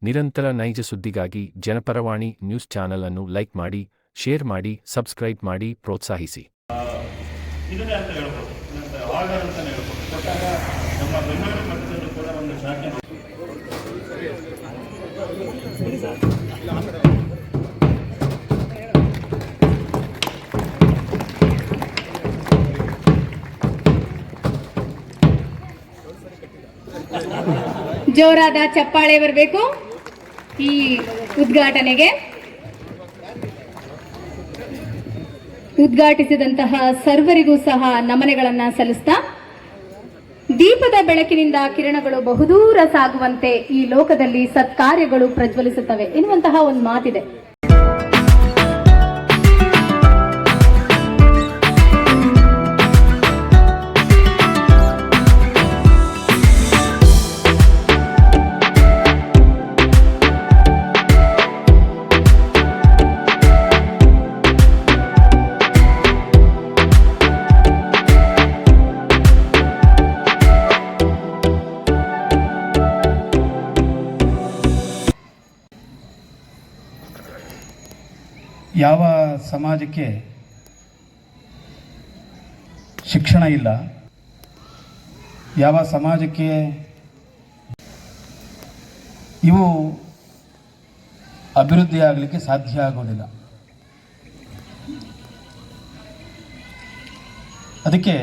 ನಿರಂತರ ನೈಜ ಸುದ್ದಿಗಾಗಿ ಜನಪರವಾಣಿ ನ್ಯೂಸ್ ಚಾನೆಲ್ ಅನ್ನು ಲೈಕ್ ಮಾಡಿ, ಶೇರ್ ಮಾಡಿ, ಸಬ್ಸ್ಕ್ರೈಬ್ ಮಾಡಿ, ಪ್ರೋತ್ಸಾಹಿಸಿ. ಇದನ್ನೇ ಅಂತ ಹೇಳ್ಬೋದು, ಆರ್ಡರ್ ಅಂತಾನೆ ಹೇಳ್ಬೋದು. ಕೊಟ್ಟಾಗ ನಮ್ಮ ಬೆಂಗಳೂರು ಮಟ್ಟದಲ್ಲಿ ಕೂಡ ಒಂದು ಶಾಖೆ ಜೋರಾದ ಚಪ್ಪಾಳೆ ಬರಬೇಕು ಈ ಉದ್ಘಾಟನೆಗೆ. ಉದ್ಘಾಟಿಸಿದಂತಹ ಸರ್ವರಿಗೂ ಸಹ ನಮನಗಳನ್ನ ಸಲ್ಲಿಸ್ತಾ, ದೀಪದ ಬೆಳಕಿನಿಂದ ಕಿರಣಗಳು ಬಹುದೂರ ಸಾಗುವಂತೆ ಈ ಲೋಕದಲ್ಲಿ ಸತ್ಕಾರ್ಯಗಳು ಪ್ರಜ್ವಲಿಸುತ್ತವೆ ಎನ್ನುವಂತಹ ಒಂದು ಮಾತಿದೆ. ಯಾವ ಸಮಾಜಕ್ಕೆ ಶಿಕ್ಷಣ ಇಲ್ಲ, ಯಾವ ಸಮಾಜಕ್ಕೆ ಇವು ಅಭಿವೃದ್ಧಿ ಆಗಲಿಕ್ಕೆ ಸಾಧ್ಯ ಆಗೋದಿಲ್ಲ. ಅದಕ್ಕೆ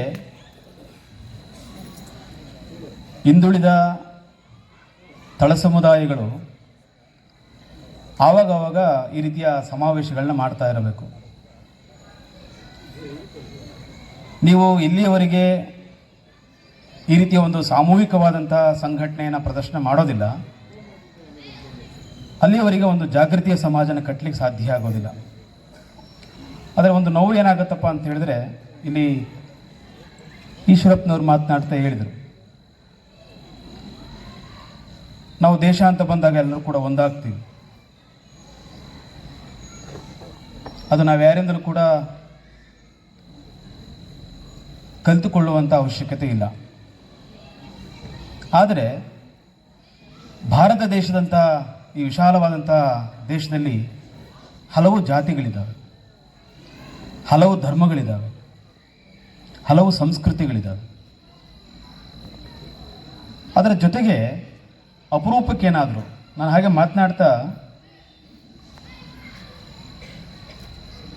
ಹಿಂದುಳಿದ ತಳ ಸಮುದಾಯಗಳು ಆವಾಗವಾಗ ಈ ರೀತಿಯ ಸಮಾವೇಶಗಳನ್ನ ಮಾಡ್ತಾ ಇರಬೇಕು. ನೀವು ಇಲ್ಲಿಯವರೆಗೆ ಈ ರೀತಿಯ ಒಂದು ಸಾಮೂಹಿಕವಾದಂಥ ಸಂಘಟನೆಯನ್ನು ಪ್ರದರ್ಶನ ಮಾಡೋದಿಲ್ಲ, ಅಲ್ಲಿಯವರೆಗೆ ಒಂದು ಜಾಗೃತಿಯ ಸಮಾಜನ ಕಟ್ಟಲಿಕ್ಕೆ ಸಾಧ್ಯ ಆಗೋದಿಲ್ಲ. ಆದರೆ ಒಂದು ನೋವು ಏನಾಗುತ್ತಪ್ಪ ಅಂತ ಹೇಳಿದ್ರೆ, ಇಲ್ಲಿ ಈಶ್ವರಪ್ಪನವ್ರು ಮಾತನಾಡ್ತಾ ಹೇಳಿದರು, ನಾವು ದೇಶ ಅಂತ ಬಂದಾಗ ಎಲ್ಲರೂ ಕೂಡ ಒಂದಾಗ್ತೀವಿ. ಅದು ನಾವು ಯಾರಿಂದಲೂ ಕೂಡ ಕಲಿತುಕೊಳ್ಳುವಂಥ ಅವಶ್ಯಕತೆ ಇಲ್ಲ. ಆದರೆ ಭಾರತ ದೇಶದಂಥ ಈ ವಿಶಾಲವಾದಂಥ ದೇಶದಲ್ಲಿ ಹಲವು ಜಾತಿಗಳಿದ್ದಾವೆ, ಹಲವು ಧರ್ಮಗಳಿದ್ದಾವೆ, ಹಲವು ಸಂಸ್ಕೃತಿಗಳಿದ್ದಾವೆ. ಅದರ ಜೊತೆಗೆ ಅಪರೂಪಕ್ಕೇನಾದರೂ ನಾನು ಹಾಗೆ ಮಾತನಾಡ್ತಾ,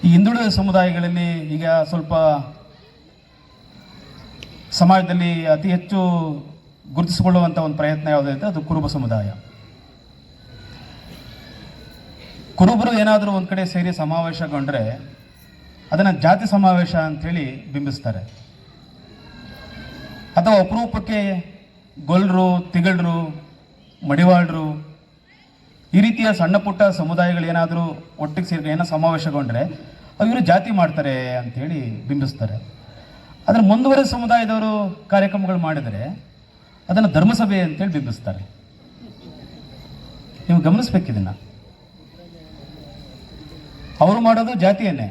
ಈ ಹಿಂದುಳಿದ ಸಮುದಾಯಗಳಲ್ಲಿ ಈಗ ಸ್ವಲ್ಪ ಸಮಾಜದಲ್ಲಿ ಅತಿ ಹೆಚ್ಚು ಗುರುತಿಸಿಕೊಳ್ಳುವಂಥ ಒಂದು ಪ್ರಯತ್ನ ಯಾವುದೈತೆ ಅದು ಕುರುಬ ಸಮುದಾಯ. ಕುರುಬರು ಏನಾದರೂ ಒಂದು ಕಡೆ ಸೇರಿ ಸಮಾವೇಶಗೊಂಡ್ರೆ ಅದನ್ನು ಜಾತಿ ಸಮಾವೇಶ ಅಂಥೇಳಿ ಬಿಂಬಿಸ್ತಾರೆ. ಅಥವಾ ಅಪರೂಪಕ್ಕೆ ಗೊಲ್ಲರು, ತಿಗಳರು, ಮಡಿವಾಳರು ಈ ರೀತಿಯ ಸಣ್ಣ ಪುಟ್ಟ ಸಮುದಾಯಗಳು ಏನಾದರೂ ಒಟ್ಟಿಗೆ ಸೇರಿ ಏನೋ ಸಮಾವೇಶಗೊಂಡ್ರೆ ಇವರು ಜಾತಿ ಮಾಡ್ತಾರೆ ಅಂಥೇಳಿ ಬಿಂಬಿಸ್ತಾರೆ. ಅದರ ಮುಂದುವರೆದ ಸಮುದಾಯದವರು ಕಾರ್ಯಕ್ರಮಗಳು ಮಾಡಿದರೆ ಅದನ್ನು ಧರ್ಮಸಭೆ ಅಂತೇಳಿ ಬಿಂಬಿಸ್ತಾರೆ. ನೀವು ಗಮನಿಸ್ಬೇಕಿದನ್ನು. ಅವರು ಮಾಡೋದು ಜಾತಿಯನ್ನೇ.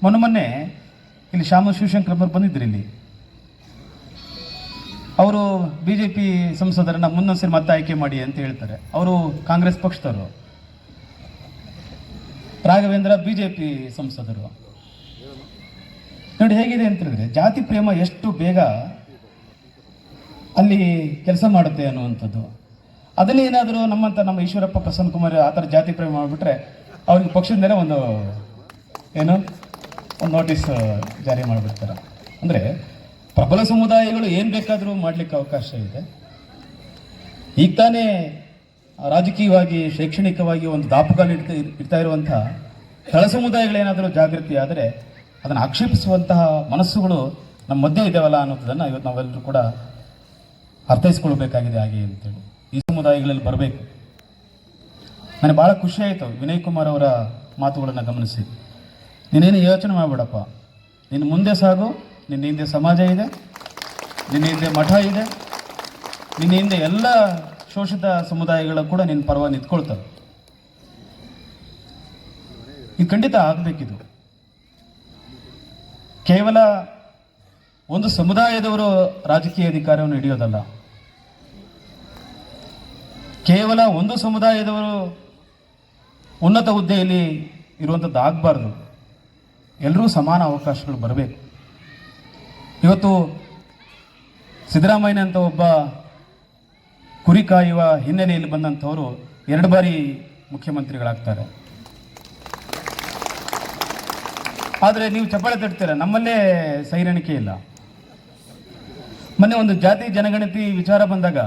ಮೊನ್ನೆ ಇಲ್ಲಿ ಶ್ಯಾಮ ಶಿವಶಂಕರಪ್ಪರು ಬಂದಿದ್ದರು ಇಲ್ಲಿ. ಅವರು BJP ಸಂಸದರನ್ನ ಮುನ್ನೊಂದ್ಸರಿ ಮತ್ತೆ ಆಯ್ಕೆ ಮಾಡಿ ಅಂತ ಹೇಳ್ತಾರೆ. ಅವರು ಕಾಂಗ್ರೆಸ್ ಪಕ್ಷದವರು. ರಾಘವೇಂದ್ರ BJP ಸಂಸದರು. ನೋಡಿ ಹೇಗಿದೆ ಅಂತ ಹೇಳಿದ್ರೆ, ಜಾತಿ ಪ್ರೇಮ ಎಷ್ಟು ಬೇಗ ಅಲ್ಲಿ ಕೆಲಸ ಮಾಡುತ್ತೆ ಅನ್ನುವಂಥದ್ದು. ಅದನ್ನೇ ಏನಾದರೂ ನಮ್ಮ ಈಶ್ವರಪ್ಪ, ಪ್ರಸನ್ನ ಕುಮಾರ್ ಆ ಥರ ಜಾತಿ ಪ್ರೇಮ ಮಾಡಿಬಿಟ್ರೆ ಅವ್ರಿಗೆ ಪಕ್ಷದ ಮೇಲೆ ಒಂದು ನೋಟಿಸ್ ಜಾರಿ ಮಾಡಿಬಿಡ್ತಾರೆ. ಅಂದರೆ ಪ್ರಬಲ ಸಮುದಾಯಗಳು ಏನು ಬೇಕಾದರೂ ಮಾಡಲಿಕ್ಕೆ ಅವಕಾಶ ಇದೆ. ಈಗ ತಾನೇ ರಾಜಕೀಯವಾಗಿ, ಶೈಕ್ಷಣಿಕವಾಗಿ ಒಂದು ದಾಪುಗಾಲು ಇಡ್ತಾ ಇರುವಂಥ ತಳ ಸಮುದಾಯಗಳೇನಾದರೂ ಜಾಗೃತಿ ಆದರೆ ಅದನ್ನು ಆಕ್ಷೇಪಿಸುವಂತಹ ಮನಸ್ಸುಗಳು ನಮ್ಮ ಮಧ್ಯೆ ಇದ್ದಾವಲ್ಲ ಅನ್ನೋದನ್ನು ಇವತ್ತು ನಾವೆಲ್ಲರೂ ಕೂಡ ಅರ್ಥೈಸ್ಕೊಳ್ಬೇಕಾಗಿದೆ ಹಾಗೆ ಅಂತೇಳಿ ಈ ಸಮುದಾಯಗಳಲ್ಲಿ ಬರಬೇಕು. ನನಗೆ ಭಾಳ ಖುಷಿ ಆಯಿತು ವಿನಯ್ ಕುಮಾರ್ ಅವರ ಮಾತುಗಳನ್ನು ಗಮನಿಸಿ. ನೀನೇನು ಯೋಚನೆ ಮಾಡಬೇಡಪ್ಪ, ನಿನ್ನ ಮುಂದೆ ಸಾಗು, ನಿನ್ನ ಹಿಂದೆ ಸಮಾಜ ಇದೆ, ನಿನ್ನ ಹಿಂದೆ ಮಠ ಇದೆ, ನಿನ್ನ ಹಿಂದೆ ಎಲ್ಲ ಶೋಷಿತ ಸಮುದಾಯಗಳ ಕೂಡ ನಿನ್ನ ಪರವಾಗಿ ನಿಂತ್ಕೊಳ್ತವೆ. ಇದು ಖಂಡಿತ ಆಗಬೇಕಿದು. ಕೇವಲ ಒಂದು ಸಮುದಾಯದವರು ರಾಜಕೀಯ ಅಧಿಕಾರವನ್ನು ಹಿಡಿಯೋದಲ್ಲ, ಕೇವಲ ಒಂದು ಸಮುದಾಯದವರು ಉನ್ನತ ಹುದ್ದೆಯಲ್ಲಿ ಇರುವಂಥದ್ದು ಆಗಬಾರ್ದು. ಎಲ್ಲರೂ ಸಮಾನ ಅವಕಾಶಗಳು ಬರಬೇಕು. ಇವತ್ತು ಸಿದ್ದರಾಮಯ್ಯ ಅಂತ ಒಬ್ಬ ಕುರಿ ಕಾಯುವ ಹಿನ್ನೆಲೆಯಲ್ಲಿ ಬಂದಂಥವರು 2 ಬಾರಿ ಮುಖ್ಯಮಂತ್ರಿಗಳಾಗ್ತಾರೆ. ಆದರೆ ನೀವು ಚಪ್ಪಾಳೆ ತಟ್ತೀರ, ನಮ್ಮಲ್ಲೇ ಸೈರಣಿಕೆ ಇಲ್ಲ. ಮೊನ್ನೆ ಒಂದು ಜಾತಿ ಜನಗಣತಿ ವಿಚಾರ ಬಂದಾಗ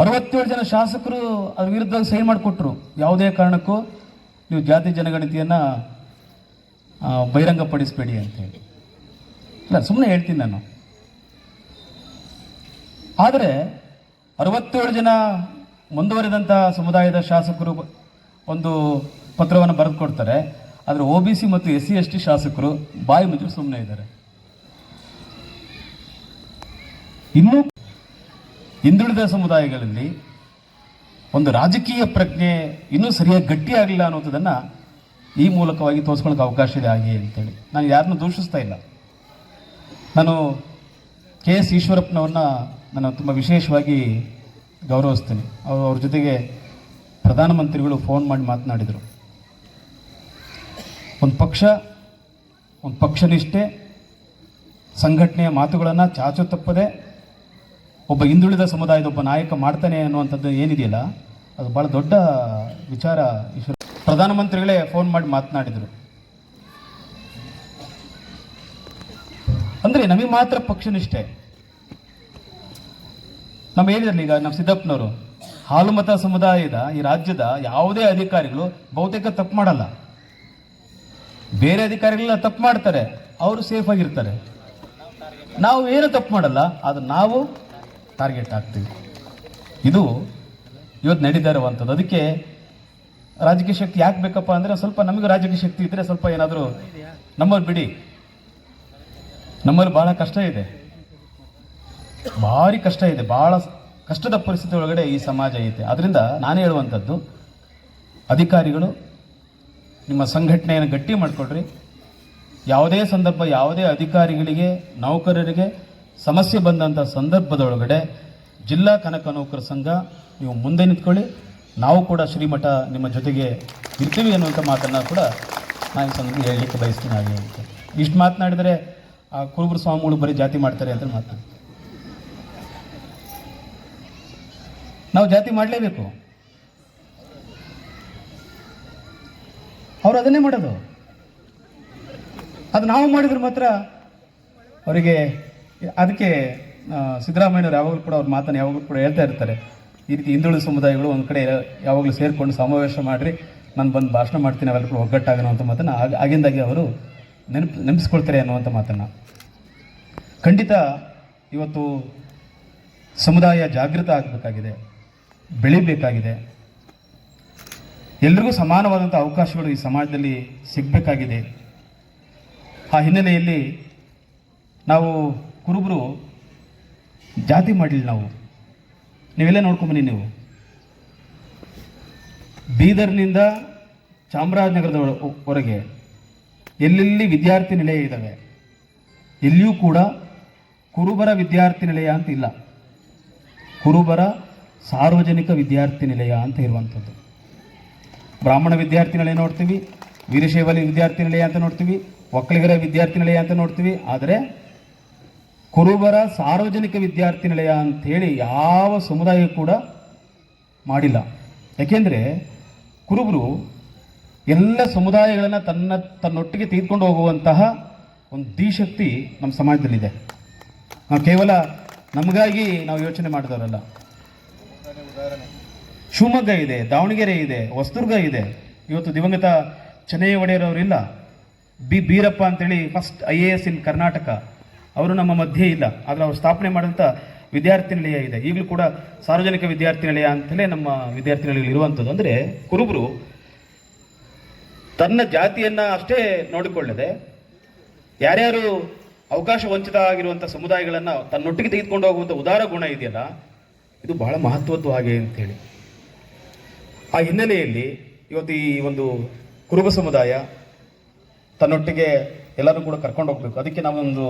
67 ಜನ ಶಾಸಕರು ಅದ್ರ ವಿರುದ್ಧ ಸಹಿ ಮಾಡಿಕೊಟ್ರು. ಯಾವುದೇ ಕಾರಣಕ್ಕೂ ನೀವು ಜಾತಿ ಜನಗಣತಿಯನ್ನು ಬಹಿರಂಗಪಡಿಸಬೇಡಿ ಅಂತೇಳಿ. ಇಲ್ಲ, ಸುಮ್ಮನೆ ಹೇಳ್ತೀನಿ ನಾನು. ಆದರೆ 67 ಜನ ಮುಂದುವರೆದಂಥ ಸಮುದಾಯದ ಶಾಸಕರು ಒಂದು ಪತ್ರವನ್ನು ಬರೆದು ಕೊಡ್ತಾರೆ. ಆದರೆ OBC ಮತ್ತು SC ST ಶಾಸಕರು ಬಾಯಿ ಮುಚ್ಚಿ ಸುಮ್ಮನೆ ಇದ್ದಾರೆ. ಇನ್ನೂ ಹಿಂದುಳಿದ ಸಮುದಾಯಗಳಲ್ಲಿ ಒಂದು ರಾಜಕೀಯ ಪ್ರಜ್ಞೆ ಇನ್ನೂ ಸರಿಯಾಗಿ ಗಟ್ಟಿಯಾಗಲಿಲ್ಲ ಅನ್ನೋದನ್ನು ಈ ಮೂಲಕವಾಗಿ ತೋರಿಸ್ಕೊಳ್ಳೋಕೆ ಅವಕಾಶ ಇದೆ ಹಾಗೆ ಅಂತೇಳಿ. ನಾನು ಯಾರನ್ನೂ ದೂಷಿಸ್ತಾ ಇಲ್ಲ. ನಾನು KS ಈಶ್ವರಪ್ಪನವ್ರನ್ನ ನಾನು ತುಂಬ ವಿಶೇಷವಾಗಿ ಗೌರವಿಸ್ತೀನಿ. ಅವ್ರ ಜೊತೆಗೆ ಪ್ರಧಾನಮಂತ್ರಿಗಳು ಫೋನ್ ಮಾಡಿ ಮಾತನಾಡಿದರು. ಒಂದು ಪಕ್ಷನಿಷ್ಠೆ ಸಂಘಟನೆಯ ಮಾತುಗಳನ್ನು ಚಾಚು ತಪ್ಪದೆ ಒಬ್ಬ ಹಿಂದುಳಿದ ಸಮುದಾಯದ ಒಬ್ಬ ನಾಯಕ ಮಾಡ್ತಾನೆ ಅನ್ನುವಂಥದ್ದು ಏನಿದೆಯಲ್ಲ, ಅದು ಭಾಳ ದೊಡ್ಡ ವಿಚಾರ. ಪ್ರಧಾನಮಂತ್ರಿಗಳೇ ಫೋನ್ ಮಾಡಿ ಮಾತನಾಡಿದರು. ಅಂದರೆ ನಮಗೆ ಮಾತ್ರ ಪಕ್ಷನಿಷ್ಠೆ. ನಮ್ಮ ಹೇಳಿದ್ರಲ್ಲಿ ಈಗ ನಮ್ಮ ಸಿದ್ದಪ್ಪನವರು ಹಾಲು ಮತ ಸಮುದಾಯದ ಈ ರಾಜ್ಯದ ಯಾವುದೇ ಅಧಿಕಾರಿಗಳು ಬಹುತೇಕ ತಪ್ಪು ಮಾಡಲ್ಲ. ಬೇರೆ ಅಧಿಕಾರಿಗಳೆಲ್ಲ ತಪ್ಪು ಮಾಡ್ತಾರೆ, ಅವರು ಸೇಫ್ ಆಗಿರ್ತಾರೆ. ನಾವು ಏನು ತಪ್ಪು ಮಾಡಲ್ಲ, ಅದು ನಾವು ಟಾರ್ಗೆಟ್ ಆಗ್ತೀವಿ. ಇದು ಇವತ್ತು ನಡೀತಾ ಇರುವಂಥದ್ದು. ಅದಕ್ಕೆ ರಾಜಕೀಯ ಶಕ್ತಿ ಯಾಕೆ ಬೇಕಪ್ಪ ಅಂದರೆ, ಸ್ವಲ್ಪ ನಮಗೆ ರಾಜಕೀಯ ಶಕ್ತಿ ಇದ್ದರೆ ಸ್ವಲ್ಪ ಏನಾದರೂ ನಮ್ಮಲ್ಲಿ ಬಿಡಿ. ನಮ್ಮಲ್ಲಿ ಭಾಳ ಕಷ್ಟ ಇದೆ, ಭಾರಿ ಕಷ್ಟ ಇದೆ, ಭಾಳ ಕಷ್ಟದ ಪರಿಸ್ಥಿತಿ ಒಳಗಡೆ ಈ ಸಮಾಜ ಐತೆ. ಅದರಿಂದ ನಾನು ಹೇಳುವಂಥದ್ದು, ಅಧಿಕಾರಿಗಳು ನಿಮ್ಮ ಸಂಘಟನೆಯನ್ನು ಗಟ್ಟಿ ಮಾಡಿಕೊಡ್ರಿ. ಯಾವುದೇ ಸಂದರ್ಭ, ಯಾವುದೇ ಅಧಿಕಾರಿಗಳಿಗೆ, ನೌಕರರಿಗೆ ಸಮಸ್ಯೆ ಬಂದಂಥ ಸಂದರ್ಭದೊಳಗಡೆ ಜಿಲ್ಲಾ ಕನಕ ನೌಕರ ಸಂಘ ನೀವು ಮುಂದೆ ನಿಂತ್ಕೊಳ್ಳಿ. ನಾವು ಕೂಡ ಶ್ರೀಮಠ ನಿಮ್ಮ ಜೊತೆಗೆ ಇರ್ತೀವಿ ಅನ್ನುವಂಥ ಮಾತನ್ನು ಕೂಡ ನಾನು ಸಂಘ ಹೇಳಲಿಕ್ಕೆ ಬಯಸ್ತೀನಿ ಹಾಗೆ ಅಂತ. ಇಷ್ಟು ಮಾತನಾಡಿದರೆ ಆ ಕುರುಬರು ಸ್ವಾಮಿಗಳು ಬರೀ ಜಾತಿ ಮಾಡ್ತಾರೆ ಅಂತ ಮಾತು. ನಾವು ಜಾತಿ ಮಾಡಲೇಬೇಕು. ಅವರು ಅದನ್ನೇ ಮಾಡೋದು. ಅದು ನಾವು ಮಾಡಿದ್ರೆ ಮಾತ್ರ ಅವರಿಗೆ. ಅದಕ್ಕೆ ಸಿದ್ದರಾಮಯ್ಯನವರು ಯಾವಾಗಲೂ ಕೂಡ ಅವ್ರ ಮಾತನ್ನು ಯಾವಾಗಲೂ ಕೂಡ ಹೇಳ್ತಾ ಇರ್ತಾರೆ, ಈ ರೀತಿ ಹಿಂದುಳಿದ ಸಮುದಾಯಗಳು ಒಂದು ಕಡೆ ಯಾವಾಗಲೂ ಸೇರಿಕೊಂಡು ಸಮಾವೇಶ ಮಾಡಿರಿ, ನಾನು ಬಂದು ಭಾಷಣ ಮಾಡ್ತೀನಿ, ಅವೆಲ್ಲ ಕೂಡ ಒಗ್ಗಟ್ಟಾಗೋ ಅಂತ ಮಾತನ್ನು ಆಗಿಂದಾಗಿ ಅವರು ನೆನಪಿಸ್ಕೊಳ್ತಾರೆ ಅನ್ನುವಂಥ ಮಾತನ್ನು. ಖಂಡಿತ ಇವತ್ತು ಸಮುದಾಯ ಜಾಗೃತ ಆಗಬೇಕಾಗಿದೆ, ಬೆಳಿಬೇಕಾಗಿದೆ. ಎಲ್ರಿಗೂ ಸಮಾನವಾದಂಥ ಅವಕಾಶಗಳು ಈ ಸಮಾಜದಲ್ಲಿ ಸಿಗಬೇಕಾಗಿದೆ. ಆ ಹಿನ್ನೆಲೆಯಲ್ಲಿ ನಾವು ಕುರುಬರು ಜಾತಿ ಮಾಡಲಿಲ್ಲ. ನೀವೆಲ್ಲ ನೋಡ್ಕೊಂಬನ್ನಿ. ನೀವು ಬೀದರ್ನಿಂದ ಚಾಮರಾಜನಗರದವರೆಗೆ ಎಲ್ಲೆಲ್ಲಿ ವಿದ್ಯಾರ್ಥಿ ನಿಲಯ ಇದ್ದಾವೆ, ಎಲ್ಲಿಯೂ ಕೂಡ ಕುರುಬರ ವಿದ್ಯಾರ್ಥಿ ನಿಲಯ ಅಂತ ಇಲ್ಲ. ಕುರುಬರ ಸಾರ್ವಜನಿಕ ವಿದ್ಯಾರ್ಥಿ ನಿಲಯ ಅಂತ ಇರುವಂಥದ್ದು. ಬ್ರಾಹ್ಮಣ ವಿದ್ಯಾರ್ಥಿ ನಿಲಯ ನೋಡ್ತೀವಿ, ವೀರಶೈವ ವಿದ್ಯಾರ್ಥಿ ನಿಲಯ ಅಂತ ನೋಡ್ತೀವಿ, ಒಕ್ಕಲಿಗರ ವಿದ್ಯಾರ್ಥಿ ನಿಲಯ ಅಂತ ನೋಡ್ತೀವಿ. ಆದರೆ ಕುರುಬರ ಸಾರ್ವಜನಿಕ ವಿದ್ಯಾರ್ಥಿ ನಿಲಯ ಅಂಥೇಳಿ ಯಾವ ಸಮುದಾಯ ಕೂಡ ಮಾಡಿಲ್ಲ. ಯಾಕೆಂದರೆ ಕುರುಬರು ಎಲ್ಲ ಸಮುದಾಯಗಳನ್ನು ತನ್ನೊಟ್ಟಿಗೆ ತೆಗೆದುಕೊಂಡು ಹೋಗುವಂತಹ ಒಂದು ಧೀಶಕ್ತಿ ನಮ್ಮ ಸಮಾಜದಲ್ಲಿದೆ. ನಾವು ಕೇವಲ ನಮಗಾಗಿ ನಾವು ಯೋಚನೆ ಮಾಡಿದವರಲ್ಲ. ಶಿವಮೊಗ್ಗ ಇದೆ, ದಾವಣಗೆರೆ ಇದೆ, ಹೊಸದುರ್ಗ ಇದೆ. ಇವತ್ತು ದಿವಂಗತ ಚೆನ್ನಯ್ಯ ಒಡೆಯರವರಿಲ್ಲ, ಬೀರಪ್ಪ ಅಂತೇಳಿ ಫಸ್ಟ್ IAS ಇನ್ ಕರ್ನಾಟಕ, ಅವರು ನಮ್ಮ ಮಧ್ಯೆ ಇಲ್ಲ. ಆದರೆ ಅವರು ಸ್ಥಾಪನೆ ಮಾಡಿದಂಥ ವಿದ್ಯಾರ್ಥಿ ನಿಲಯ ಇದೆ. ಈಗಲೂ ಕೂಡ ಸಾರ್ವಜನಿಕ ವಿದ್ಯಾರ್ಥಿ ನಿಲಯ ಅಂತಲೇ ನಮ್ಮ ವಿದ್ಯಾರ್ಥಿ ನಿಲಯಗಳು ಇರುವಂಥದ್ದು. ಅಂದರೆ ಕುರುಬರು ತನ್ನ ಜಾತಿಯನ್ನು ಅಷ್ಟೇ ನೋಡಿಕೊಳ್ಳದೆ ಯಾರ್ಯಾರು ಅವಕಾಶ ವಂಚಿತ ಆಗಿರುವಂಥ ಸಮುದಾಯಗಳನ್ನು ತನ್ನೊಟ್ಟಿಗೆ ತೆಗೆದುಕೊಂಡು ಹೋಗುವಂಥ ಉದಾರ ಗುಣ ಇದೆಯಲ್ಲ, ಇದು ಬಹಳ ಮಹತ್ವದ್ದು ಹಾಗೆ ಅಂತೇಳಿ. ಆ ಹಿನ್ನೆಲೆಯಲ್ಲಿ ಇವತ್ತು ಈ ಒಂದು ಕುರುಬ ಸಮುದಾಯ ತನ್ನೊಟ್ಟಿಗೆ ಎಲ್ಲರೂ ಕೂಡ ಕರ್ಕೊಂಡು ಹೋಗ್ಬೇಕು. ಅದಕ್ಕೆ ನಾವೊಂದು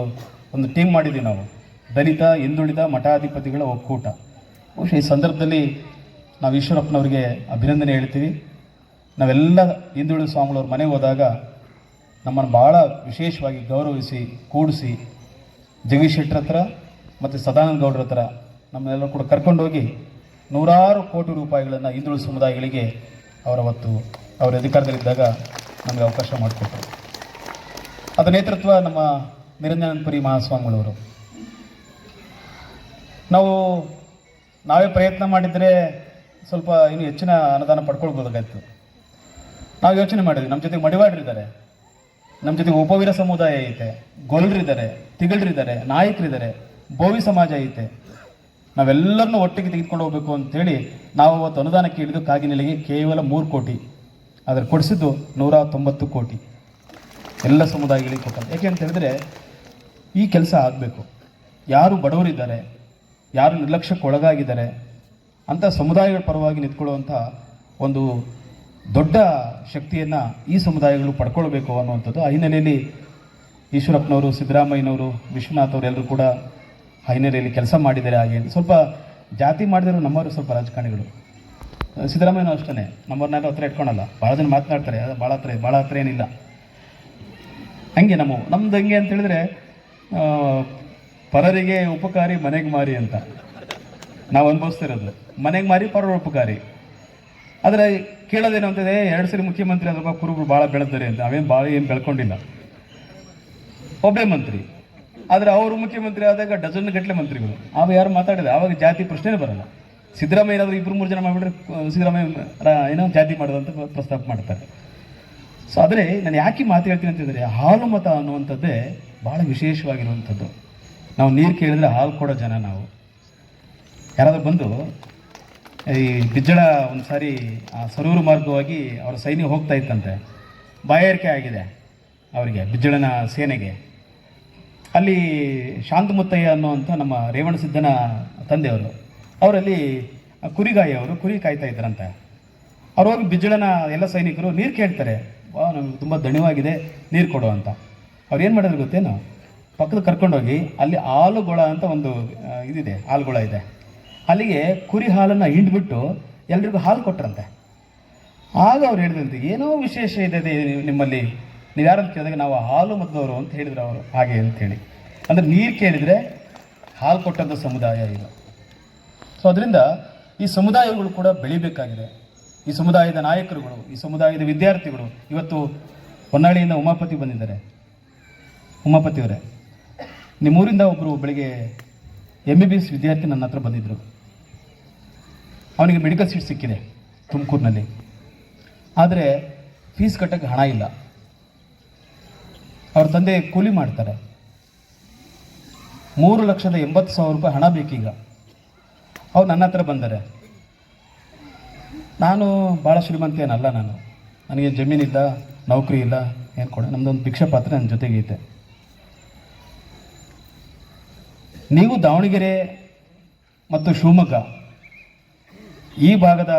ಟೀಮ್ ಮಾಡಿದ್ದೀವಿ ನಾವು, ದಲಿತ ಹಿಂದುಳಿದ ಮಠಾಧಿಪತಿಗಳ ಒಕ್ಕೂಟ. ಬಹುಶಃ ಈ ಸಂದರ್ಭದಲ್ಲಿ ನಾವು ಈಶ್ವರಪ್ಪನವರಿಗೆ ಅಭಿನಂದನೆ ಹೇಳ್ತೀವಿ. ನಾವೆಲ್ಲ ಹಿಂದುಳಿದ ಸ್ವಾಮಿಗಳವ್ರ ಮನೆಗೆ ಹೋದಾಗ ನಮ್ಮನ್ನು ಭಾಳ ವಿಶೇಷವಾಗಿ ಗೌರವಿಸಿ ಕೂಡಿಸಿ ಜಗದೀಶ್ ಶೆಟ್ಟರ್ ಹತ್ರ ಮತ್ತು ಸದಾನಂದ ಗೌಡ್ರ ಹತ್ರ ನಮ್ಮನ್ನೆಲ್ಲ ಕೂಡ ಕರ್ಕೊಂಡೋಗಿ ನೂರಾರು ಕೋಟಿ ರೂಪಾಯಿಗಳನ್ನು ಹಿಂದುಳಿದ ಸಮುದಾಯಗಳಿಗೆ ಅವರ ಅಧಿಕಾರದಲ್ಲಿದ್ದಾಗ ನಮಗೆ ಅವಕಾಶ ಮಾಡಿಕೊಟ್ಟರು. ಅದರ ನೇತೃತ್ವ ನಮ್ಮ ನಿರಂಜನಾನಂದಪುರಿ ಮಹಾಸ್ವಾಮಿಗಳವರು. ನಾವೇ ಪ್ರಯತ್ನ ಮಾಡಿದರೆ ಸ್ವಲ್ಪ ಇನ್ನೂ ಹೆಚ್ಚಿನ ಅನುದಾನ ಪಡ್ಕೊಳ್ಬೋದಾಗಿತ್ತು. ನಾವು ಯೋಚನೆ ಮಾಡಿದ್ವಿ, ನಮ್ಮ ಜೊತೆಗೆ ಮಡಿವಾಡ್ರಿದ್ದಾರೆ, ನಮ್ಮ ಜೊತೆಗೆ ಉಪವೀರ ಸಮುದಾಯ ಐತೆ, ಗೊಲ್ರಿದ್ದಾರೆ, ತಿಗಳರಿದ್ದಾರೆ, ನಾಯಕರಿದ್ದಾರೆ, ಬೋವಿ ಸಮಾಜ ಐತೆ. ನಾವೆಲ್ಲರನ್ನೂ ಒಟ್ಟಿಗೆ ತೆಗೆದುಕೊಂಡು ಹೋಗಬೇಕು ಅಂತೇಳಿ ನಾವು ಅವತ್ತು ಅನುದಾನಕ್ಕೆ ಹಿಡಿದು ಕಾಗಿನೆಲೆಗೆ ಕೇವಲ 3 ಕೋಟಿ, ಆದರೆ ಕೊಡಿಸಿದ್ದು 190 ಕೋಟಿ ಎಲ್ಲ ಸಮುದಾಯಗಳಿಗೆ ಕೊಟ್ಟರು. ಯಾಕೆ ಅಂತ ಹೇಳಿದ್ರೆ ಈ ಕೆಲಸ ಆಗಬೇಕು. ಯಾರು ಬಡವರಿದ್ದಾರೆ, ಯಾರು ನಿರ್ಲಕ್ಷ್ಯಕ್ಕೆ ಒಳಗಾಗಿದ್ದಾರೆ ಅಂಥ ಸಮುದಾಯಗಳ ಪರವಾಗಿ ನಿಂತ್ಕೊಳ್ಳುವಂಥ ಒಂದು ದೊಡ್ಡ ಶಕ್ತಿಯನ್ನು ಈ ಸಮುದಾಯಗಳು ಪಡ್ಕೊಳ್ಬೇಕು ಅನ್ನುವಂಥದ್ದು. ಆ ಹಿನ್ನೆಲೆಯಲ್ಲಿ ಈಶ್ವರಪ್ಪನವರು, ಸಿದ್ದರಾಮಯ್ಯನವರು, ವಿಶ್ವನಾಥ್ ಅವರೆಲ್ಲರೂ ಕೂಡ ಆ ಹಿನ್ನೆಲೆಯಲ್ಲಿ ಕೆಲಸ ಮಾಡಿದ್ದಾರೆ. ಹಾಗೆ ಸ್ವಲ್ಪ ಜಾತಿ ಮಾಡಿದ್ರು ನಮ್ಮವರು ಸ್ವಲ್ಪ ರಾಜಕಾರಣಿಗಳು. ಸಿದ್ದರಾಮಯ್ಯನೂ ಅಷ್ಟೇ, ನಮ್ಮವ್ರನ್ನೆಲ್ಲ ಹತ್ರ ಇಟ್ಕೊಳಲ್ಲ, ಭಾಳ ಜನ ಮಾತನಾಡ್ತಾರೆ, ಅದು ಭಾಳ ಹತ್ರ ಏನಿಲ್ಲ. ಹಂಗೆ ನಮ್ಮದು ಹಂಗೆ ಅಂತ ಹೇಳಿದ್ರೆ ಪರರಿಗೆ ಉಪಕಾರಿ ಮನೆಗೆ ಮಾರಿ ಅಂತ ನಾವು ಅನುಭವಿಸ್ತಿರೋದು. ಮನೆಗೆ ಮಾರಿ ಪರರ ಉಪಕಾರಿ. ಆದರೆ ಕೇಳೋದೇನು ಅಂತಂದರೆ 2 ಸರಿ ಮುಖ್ಯಮಂತ್ರಿ ಆದಾಗ ಕುರುಬರು ಭಾಳ ಬೆಳೆದಾರೆ ಅಂತ. ಅವೇನು ಭಾಳ ಏನು ಬೆಳ್ಕೊಂಡಿಲ್ಲ, ಒಬ್ಬೇ ಮಂತ್ರಿ. ಆದರೆ ಅವರು ಮುಖ್ಯಮಂತ್ರಿ ಆದಾಗ ಡಜನ್ ಗಟ್ಟಲೆ ಮಂತ್ರಿಗಳು. ಅವು ಯಾರು ಮಾತಾಡಿದ್ರೆ ಆವಾಗ ಜಾತಿ ಪ್ರಶ್ನೆನೇ ಬರಲ್ಲ. ಸಿದ್ದರಾಮಯ್ಯ ಏನಾದರೂ 2-3 ಜನ ಮಾಡಿಬಿಟ್ರೆ ಸಿದ್ದರಾಮಯ್ಯ ಏನೋ ಜಾತಿ ಮಾಡೋದಂತ ಪ್ರಸ್ತಾಪ ಮಾಡ್ತಾರೆ. ಸೊ ಆದರೆ ನಾನು ಯಾಕೆ ಮಾತು ಹೇಳ್ತೀನಿ ಅಂತಂದರೆ, ಹಾಲು ಮತ ಅನ್ನುವಂಥದ್ದೇ ಭಾಳ ವಿಶೇಷವಾಗಿರುವಂಥದ್ದು. ನಾವು ನೀರು ಕೇಳಿದ್ರೆ ಹಾಲು ಕೊಡೋ ಜನ ನಾವು. ಯಾರಾದರೂ ಬಂದು ಈ ಬಿಜ್ಜಳ ಒಂದು ಸಾರಿ ಸರೂರು ಮಾರ್ಗವಾಗಿ ಅವರ ಸೈನ್ಯ ಹೋಗ್ತಾ ಇತ್ತಂತೆ, ಬಾಯಾರಿಕೆ ಆಗಿದೆ ಅವರಿಗೆ, ಬಿಜ್ಜಳನ ಸೇನೆಗೆ. ಅಲ್ಲಿ ಶಾಂತಮುತ್ತಯ್ಯ ಅನ್ನುವಂಥ ನಮ್ಮ ರೇವಣ ಸಿದ್ದನ ತಂದೆಯವರು, ಅವರಲ್ಲಿ ಕುರಿಗಾಯಿಯವರು ಕುರಿ ಕಾಯ್ತಾ ಇದ್ದಾರಂತೆ. ಅವ್ರು ಹೋಗಿ ಬಿಜ್ಜಳನ ಎಲ್ಲ ಸೈನಿಕರು ನೀರು ಕೇಳ್ತಾರೆ, ನಮ್ಗೆ ತುಂಬ ದಣಿವಾಗಿದೆ, ನೀರು ಕೊಡು ಅಂತ. ಅವ್ರು ಏನು ಮಾಡಿದ್ರು ಗೊತ್ತೇನು, ಪಕ್ಕದ ಕರ್ಕೊಂಡೋಗಿ ಅಲ್ಲಿ ಹಾಲುಗೊಳ ಅಂತ ಒಂದು ಇದಿದೆ, ಹಾಲುಗೊಳ ಇದೆ, ಅಲ್ಲಿಗೆ ಕುರಿ ಹಾಲನ್ನು ಹಿಂಡ್ಬಿಟ್ಟು ಎಲ್ರಿಗೂ ಹಾಲು ಕೊಟ್ರಂತೆ. ಆಗ ಅವ್ರು ಹೇಳಿದಂತೆ, ಏನೋ ವಿಶೇಷ ಇದೆ ನಿಮ್ಮಲ್ಲಿ, ನೀವು ಯಾರಂತ ಕೇಳಿದಾಗ ನಾವು ಹಾಲು ಮತದವರು ಅಂತ ಹೇಳಿದ್ರು ಅವರು. ಹಾಗೆ ಅಂತೇಳಿ ಅಂದರೆ ನೀರು ಕೇಳಿದರೆ ಹಾಲು ಕೊಟ್ಟಂಥ ಸಮುದಾಯ ಇದು. ಸೊ ಅದರಿಂದ ಈ ಸಮುದಾಯಗಳು ಕೂಡ ಬೆಳಿಬೇಕಾಗಿದೆ. ಈ ಸಮುದಾಯದ ನಾಯಕರುಗಳು, ಈ ಸಮುದಾಯದ ವಿದ್ಯಾರ್ಥಿಗಳು. ಇವತ್ತು ಹೊನ್ನಾಳಿಯಿಂದ ಉಮಾಪತಿ ಬಂದಿದ್ದಾರೆ. ಉಮಾಪತಿಯವರೇ, ನಿಮ್ಮೂರಿಂದ ಒಬ್ಬರು ಬೆಳಿಗ್ಗೆ MBBS ವಿದ್ಯಾರ್ಥಿ ನನ್ನ ಹತ್ರ ಬಂದಿದ್ದರು. ಅವನಿಗೆ ಮೆಡಿಕಲ್ ಸೀಟ್ ಸಿಕ್ಕಿದೆ ತುಮಕೂರಿನಲ್ಲಿ, ಆದರೆ ಫೀಸ್ ಕಟ್ಟೋಕ್ಕೆ ಹಣ ಇಲ್ಲ. ಅವ್ರ ತಂದೆ ಕೂಲಿ ಮಾಡ್ತಾರೆ, 3,80,000 ರೂಪಾಯಿ ಹಣ ಬೇಕೀಗ. ಅವ್ರು ನನ್ನ ಹತ್ರ ಬಂದರೆ, ನಾನು ಭಾಳ ಶ್ರೀಮಂತ ಏನಲ್ಲ, ನನಗೆ ಜಮೀನಿಲ್ಲ, ನೌಕರಿ ಇಲ್ಲ, ಏನು ಕೊಡ, ನಮ್ಮದೊಂದು ಭಿಕ್ಷಾ ಪಾತ್ರ ನನ್ನ ಜೊತೆಗೆ ಐತೆ. ನೀವು ದಾವಣಗೆರೆ ಮತ್ತು ಶಿವಮೊಗ್ಗ ಈ ಭಾಗದ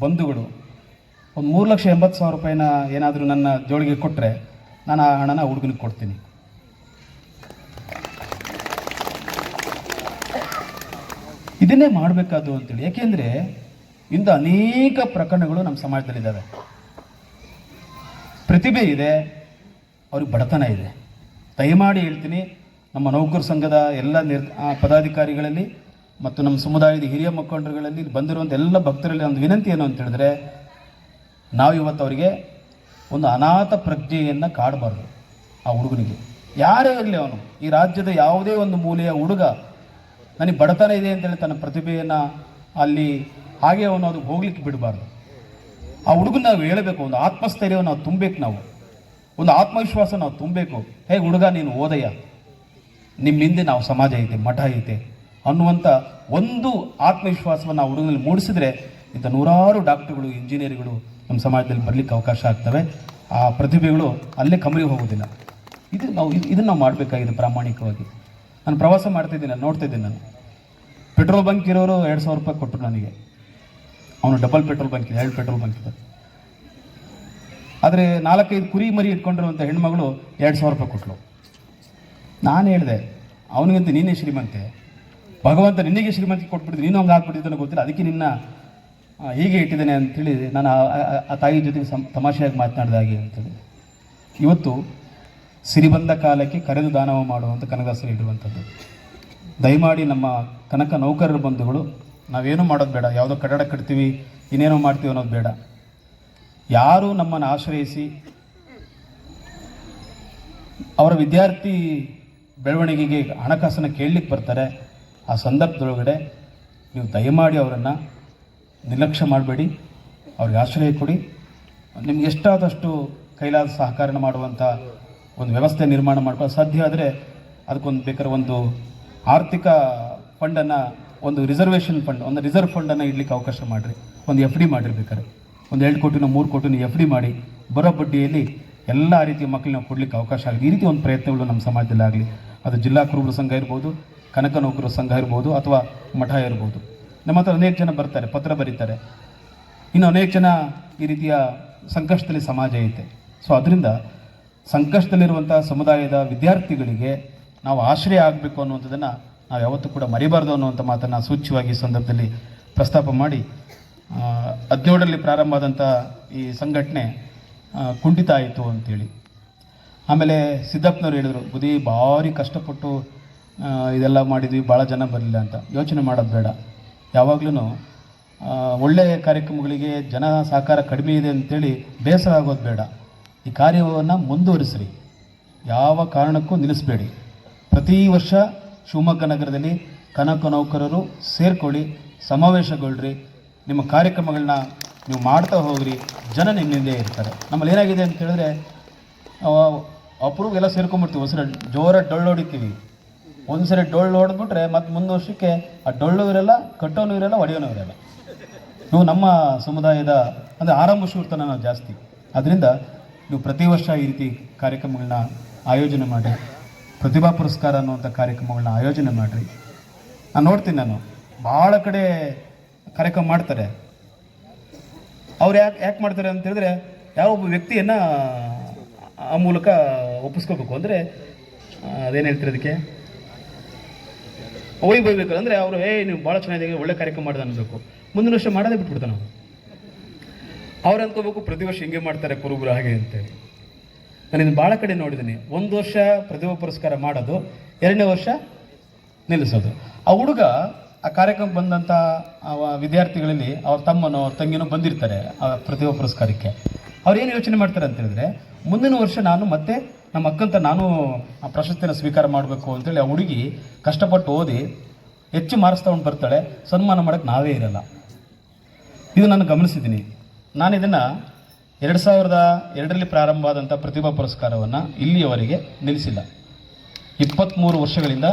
ಬಂಧುಗಳು ಒಂದು 3,80,000 ರೂಪಾಯಿನ ಏನಾದರೂ ನನ್ನ ಜೋಳಿಗೆ ಕೊಟ್ಟರೆ ನಾನು ಆ ಹಣನ ಹುಡುಗನಿಗೆ ಕೊಡ್ತೀನಿ. ಇದನ್ನೇ ಮಾಡಬೇಕಾದ್ದು ಅಂತೇಳಿ. ಯಾಕೆಂದರೆ ಇಂಥ ಅನೇಕ ಪ್ರಕರಣಗಳು ನಮ್ಮ ಸಮಾಜದಲ್ಲಿದ್ದಾವೆ. ಪ್ರತಿಭೆ ಇದೆ, ಅವ್ರಿಗೆ ಬಡತನ ಇದೆ. ದಯಮಾಡಿ ಹೇಳ್ತೀನಿ, ನಮ್ಮ ನೌಕರ ಸಂಘದ ಎಲ್ಲ ಪದಾಧಿಕಾರಿಗಳಲ್ಲಿ ಮತ್ತು ನಮ್ಮ ಸಮುದಾಯದ ಹಿರಿಯ ಮುಖಂಡರುಗಳಲ್ಲಿ ಬಂದಿರುವಂಥ ಎಲ್ಲ ಭಕ್ತರಲ್ಲಿ ಒಂದು ವಿನಂತಿ ಏನು ಅಂತ ಹೇಳಿದ್ರೆ, ನಾವು ಇವತ್ತು ಅವರಿಗೆ ಒಂದು ಅನಾಥ ಪ್ರಜ್ಞೆಯನ್ನು ಕಾಡಬಾರ್ದು. ಆ ಹುಡುಗನಿಗೆ ಯಾರೇ ಇರಲಿ, ಅವನು ಈ ರಾಜ್ಯದ ಯಾವುದೇ ಒಂದು ಮೂಲೆಯ ಹುಡುಗ ನನಗೆ ಬಡತನ ಇದೆ ಅಂತೇಳಿ ತನ್ನ ಪ್ರತಿಭೆಯನ್ನು ಅಲ್ಲಿ ಹಾಗೆ ಅವನು ಅದು ಹೋಗ್ಲಿಕ್ಕೆ ಬಿಡಬಾರ್ದು. ಆ ಹುಡುಗನ ನಾವು ಹೇಳಬೇಕು, ಒಂದು ಆತ್ಮಸ್ಥೈರ್ಯವನ್ನು ನಾವು ತುಂಬಬೇಕು, ನಾವು ಒಂದು ಆತ್ಮವಿಶ್ವಾಸ ನಾವು ತುಂಬಬೇಕು. ಹೇ ಹುಡುಗ, ನೀನು ಓದಯ್ಯ, ನಿಮ್ಮ ಹಿಂದೆ ನಾವು ಸಮಾಜ ಐತೆ, ಮಠ ಐತೆ ಅನ್ನುವಂಥ ಒಂದು ಆತ್ಮವಿಶ್ವಾಸವನ್ನು ನಾವು ಹುಡುಗನಲ್ಲಿ ಮೂಡಿಸಿದ್ರೆ ಇಂಥ ನೂರಾರು ಡಾಕ್ಟರ್ಗಳು, ಇಂಜಿನಿಯರ್ಗಳು ನಮ್ಮ ಸಮಾಜದಲ್ಲಿ ಬರಲಿಕ್ಕೆ ಅವಕಾಶ ಆಗ್ತವೆ. ಆ ಪ್ರತಿಭೆಗಳು ಅಲ್ಲೇ ಕಮರಿ ಹೋಗೋದಿಲ್ಲ. ಇದನ್ನು ನಾವು ಮಾಡಬೇಕಾಗಿದೆ ಪ್ರಾಮಾಣಿಕವಾಗಿ. ನಾನು ಪ್ರವಾಸ ಮಾಡ್ತಿದ್ದೀನಿ, ನೋಡ್ತಾ ಇದ್ದೀನಿ. ನಾನು ಪೆಟ್ರೋಲ್ ಬಂಕ್ ಇರೋರು 2,000 ರೂಪಾಯಿ ಕೊಟ್ಟರು ನನಗೆ. ಅವನು ಡಬಲ್ ಪೆಟ್ರೋಲ್ ಬಂಕ್ ಇದೆ, 2 ಪೆಟ್ರೋಲ್ ಬಂಕ್ ಇದೆ. ಆದರೆ 4-5 ಕುರಿ ಮರಿ ಇಟ್ಕೊಂಡಿರುವಂಥ ಹೆಣ್ಮಗಳು 2,000 ರೂಪಾಯಿ ಕೊಟ್ಟಳು. ನಾನು ಹೇಳಿದೆ, ಅವನಿಗಂತ ನೀನೇ ಶ್ರೀಮಂತೆ, ಭಗವಂತ ನಿನಗೆ ಶ್ರೀಮಂತಿಕೆ ಕೊಟ್ಬಿಟ್ಟಿದ್ದು ನೀನು ಹಂಗೆ ಆಗ್ಬಿಟ್ಟಿದ್ದಾನೆ ಗೊತ್ತಿಲ್ಲ, ಅದಕ್ಕೆ ನಿನ್ನ ಹೀಗೆ ಇಟ್ಟಿದ್ದೇನೆ ಅಂಥೇಳಿ ನಾನು ಆ ತಾಯಿ ಜೊತೆಗೆ ತಮಾಷೆಯಾಗಿ ಮಾತನಾಡಿದಾಗೆ ಅಂತೇಳಿ. ಇವತ್ತು ಸಿರಿಬಂದ ಕಾಲಕ್ಕೆ ಕರೆದು ದಾನವ ಮಾಡುವಂಥ ಕನಕದಾಸರು ಹೇಳಿರುವಂಥದ್ದು. ದಯಮಾಡಿ ನಮ್ಮ ಕನಕ ನೌಕರರ ಬಂಧುಗಳು ನಾವೇನೂ ಮಾಡೋದು ಬೇಡ, ಯಾವುದೋ ಕಟ್ಟಡ ಕಟ್ತೀವಿ ಇನ್ನೇನೋ ಮಾಡ್ತೀವಿ ಅನ್ನೋದು ಬೇಡ. ಯಾರು ನಮ್ಮನ್ನು ಆಶ್ರಯಿಸಿ ಅವರ ವಿದ್ಯಾರ್ಥಿ ಬೆಳವಣಿಗೆಗೆ ಹಣಕಾಸನ್ನು ಕೇಳಲಿಕ್ಕೆ ಬರ್ತಾರೆ, ಆ ಸಂದರ್ಭದೊಳಗಡೆ ನೀವು ದಯಮಾಡಿ ಅವರನ್ನು ನಿರ್ಲಕ್ಷ್ಯ ಮಾಡಬೇಡಿ, ಅವ್ರಿಗೆ ಆಶ್ರಯ ಕೊಡಿ. ನಿಮ್ಗೆ ಎಷ್ಟಾದಷ್ಟು ಕೈಲಾದ ಸಹಕಾರನ ಮಾಡುವಂಥ ಒಂದು ವ್ಯವಸ್ಥೆ ನಿರ್ಮಾಣ ಮಾಡ್ಕೊಳ್ಳೋ ಸಾಧ್ಯ ಆದರೆ ಅದಕ್ಕೊಂದು ಬೇಕಾದ್ರೆ ಒಂದು ಆರ್ಥಿಕ ಫಂಡನ್ನು, ಒಂದು ರಿಸರ್ವೇಷನ್ ಫಂಡ್, ಒಂದು ರಿಸರ್ವ್ ಫಂಡನ್ನು ಇಡಲಿಕ್ಕೆ ಅವಕಾಶ ಮಾಡಿರಿ. ಒಂದು ಎಫ್ ಡಿ ಮಾಡಿರ್ಬೇಕಾರೆ ಒಂದು 2 ಕೋಟಿನೋ 3 ಕೋಟಿನೋ ಎಫ್ ಡಿ ಮಾಡಿ ಬರೋ ಬಡ್ಡಿಯಲ್ಲಿ ಎಲ್ಲ ರೀತಿಯ ಮಕ್ಕಳನ್ನ ಕೊಡಲಿಕ್ಕೆ ಅವಕಾಶ ಆಗಲಿ. ಈ ರೀತಿ ಒಂದು ಪ್ರಯತ್ನಗಳು ನಮ್ಮ ಸಮಾಜದಲ್ಲಿ ಆಗಲಿ. ಅದು ಜಿಲ್ಲಾ ಕುರುಬರ ಸಂಘ ಇರ್ಬೋದು, ಕನಕ ನೌಕರರ ಸಂಘ ಇರ್ಬೋದು, ಅಥವಾ ಮಠ ಇರ್ಬೋದು. ನಮ್ಮ ಹತ್ರ ಅನೇಕ ಜನ ಬರ್ತಾರೆ, ಪತ್ರ ಬರೀತಾರೆ. ಇನ್ನು ಅನೇಕ ಜನ ಈ ರೀತಿಯ ಸಂಕಷ್ಟದಲ್ಲಿ ಸಮಾಜ ಐತೆ. ಸೊ ಅದರಿಂದ ಸಂಕಷ್ಟದಲ್ಲಿರುವಂಥ ಸಮುದಾಯದ ವಿದ್ಯಾರ್ಥಿಗಳಿಗೆ ನಾವು ಆಶ್ರಯ ಆಗಬೇಕು ಅನ್ನುವಂಥದ್ದನ್ನು ನಾವು ಯಾವತ್ತೂ ಕೂಡ ಮರಿಬಾರ್ದು ಅನ್ನುವಂಥ ಮಾತನ್ನು ಸೂಚ್ಯವಾಗಿ ಈ ಸಂದರ್ಭದಲ್ಲಿ ಪ್ರಸ್ತಾಪ ಮಾಡಿ 17ರಲ್ಲಿ ಪ್ರಾರಂಭ ಆದಂಥ ಈ ಸಂಘಟನೆ ಕುಂಠಿತ ಆಯಿತು ಅಂತೇಳಿ. ಆಮೇಲೆ ಸಿದ್ದಪ್ಪನವ್ರು ಹೇಳಿದರು, ಬುದಿ ಭಾರಿ ಕಷ್ಟಪಟ್ಟು ಇದೆಲ್ಲ ಮಾಡಿದ್ವಿ, ಭಾಳ ಜನ ಬರಲಿಲ್ಲ ಅಂತ. ಯೋಚನೆ ಮಾಡೋದು ಬೇಡ. ಯಾವಾಗಲೂ ಒಳ್ಳೆಯ ಕಾರ್ಯಕ್ರಮಗಳಿಗೆ ಜನ ಸಹಕಾರ ಕಡಿಮೆ ಇದೆ ಅಂತೇಳಿ ಬೇಸರ ಆಗೋದು ಬೇಡ. ಈ ಕಾರ್ಯವನ್ನು ಮುಂದುವರಿಸ್ರಿ, ಯಾವ ಕಾರಣಕ್ಕೂ ನಿಲ್ಲಿಸಬೇಡಿ. ಪ್ರತಿ ವರ್ಷ ಶಿವಮೊಗ್ಗ ನಗರದಲ್ಲಿ ಕನಕ ನೌಕರರು ಸೇರ್ಕೊಳ್ಳಿ, ಸಮಾವೇಶಗೊಳ್ಳ್ರಿ, ನಿಮ್ಮ ಕಾರ್ಯಕ್ರಮಗಳನ್ನ ನೀವು ಮಾಡ್ತಾ ಹೋಗ್ರಿ, ಜನ ನಿಮ್ಮಿಂದೇ ಇರ್ತಾರೆ. ನಮ್ಮಲ್ಲಿ ಏನಾಗಿದೆ ಅಂತ ಹೇಳಿದ್ರೆ ಅಪ್ರೂವ್ ಎಲ್ಲ ಸೇರ್ಕೊಂಡ್ಬಿಡ್ತೀವಿ, ಒಂದ್ಸಲ ಜೋರ ಡೊಳ್ಳು ಹೊಡಿತೀವಿ. ಒಂದು ಸರಿ ಡೊಳ್ಳು ಹೊಡೆದ್ಬಿಟ್ರೆ ಮತ್ತು ಮುಂದೆ ವರ್ಷಕ್ಕೆ ಆ ಡೊಳ್ಳು ಇರಲ್ಲ, ಕಟ್ಟೋನು ಇರಲ್ಲ, ಹೊಡೆಯೋನು ಇರಲ್ಲ. ನೀವು ನಮ್ಮ ಸಮುದಾಯದ ಅಂದರೆ ಆರಂಭ ಶೂರ್ತನ ನಾವು ಜಾಸ್ತಿ. ಅದರಿಂದ ನೀವು ಪ್ರತಿ ವರ್ಷ ಈ ರೀತಿ ಕಾರ್ಯಕ್ರಮಗಳನ್ನ ಆಯೋಜನೆ ಮಾಡಿ, ಪ್ರತಿಭಾ ಪುರಸ್ಕಾರ ಅನ್ನುವಂಥ ಕಾರ್ಯಕ್ರಮಗಳನ್ನ ಆಯೋಜನೆ ಮಾಡಿರಿ. ನಾನು ನೋಡ್ತೀನಿ, ನಾನು ಭಾಳ ಕಡೆ ಕಾರ್ಯಕ್ರಮ ಮಾಡ್ತಾರೆ. ಅವ್ರು ಯಾಕೆ ಮಾಡ್ತಾರೆ ಅಂತ ಹೇಳಿದ್ರೆ, ಯಾವ ಒಬ್ಬ ವ್ಯಕ್ತಿಯನ್ನು ಆ ಮೂಲಕ ಒಪ್ಪಿಸ್ಕೋಬೇಕು ಅಂದರೆ ಅದೇನು ಹೇಳ್ತಾರೆ ಅದಕ್ಕೆ ಒಯ್ಬೇಕು ಅಂದರೆ ಅವರು ನೀವು ಭಾಳ ಚೆನ್ನಾಗಿದೆ, ಒಳ್ಳೆ ಕಾರ್ಯಕ್ರಮ ಮಾಡಿದೆ ಅನ್ಬೇಕು. ಮುಂದಿನ ವರ್ಷ ಮಾಡೋದೇ ಬಿಟ್ಬಿಡ್ತಾನೆ ನಾವು. ಅವ್ರು ಅಂದ್ಕೋಬೇಕು ಪ್ರತಿ ವರ್ಷ ಹಿಂಗೆ ಮಾಡ್ತಾರೆ ಕುರುಬರು ಹಾಗೆ ಅಂತೇಳಿ. ನಾನು ಇದನ್ನು ಭಾಳ ಕಡೆ ನೋಡಿದ್ದೀನಿ. 1 ವರ್ಷ ಪ್ರತಿಭಾ ಪುರಸ್ಕಾರ ಮಾಡೋದು, 2ನೇ ವರ್ಷ ನಿಲ್ಲಿಸೋದು. ಆ ಹುಡುಗ ಆ ಕಾರ್ಯಕ್ರಮಕ್ಕೆ ಬಂದಂಥ ವಿದ್ಯಾರ್ಥಿಗಳಲ್ಲಿ ಅವ್ರ ತಮ್ಮನೋ ಅವ್ರ ತಂಗಿನೋ ಬಂದಿರ್ತಾರೆ ಆ ಪ್ರತಿಭಾ ಪುರಸ್ಕಾರಕ್ಕೆ. ಅವ್ರು ಏನು ಯೋಚನೆ ಮಾಡ್ತಾರೆ ಅಂತ ಹೇಳಿದ್ರೆ, ಮುಂದಿನ ವರ್ಷ ನಾನು ಮತ್ತೆ ನಮ್ಮ ಅಕ್ಕಂತ ನಾನು ಆ ಪ್ರಶಸ್ತಿನ ಸ್ವೀಕಾರ ಮಾಡಬೇಕು ಅಂತೇಳಿ ಆ ಹುಡುಗಿ ಕಷ್ಟಪಟ್ಟು ಓದಿ ಹೆಚ್ಚು ಮಾರ್ಕ್ಸ್ ತಗೊಂಡು ಬರ್ತಾಳೆ. ಸನ್ಮಾನ ಮಾಡೋಕ್ಕೆ ನಾವೇ ಇರಲ್ಲ. ಇದು ನಾನು ಗಮನಿಸಿದ್ದೀನಿ. ನಾನು ಇದನ್ನು 2002ರಲ್ಲಿ ಪ್ರಾರಂಭ ಆದಂಥ ಪ್ರತಿಭಾ ಪುರಸ್ಕಾರವನ್ನು ಇಲ್ಲಿಯವರೆಗೆ ನಿಲ್ಲಿಸಿಲ್ಲ. 23 ವರ್ಷಗಳಿಂದ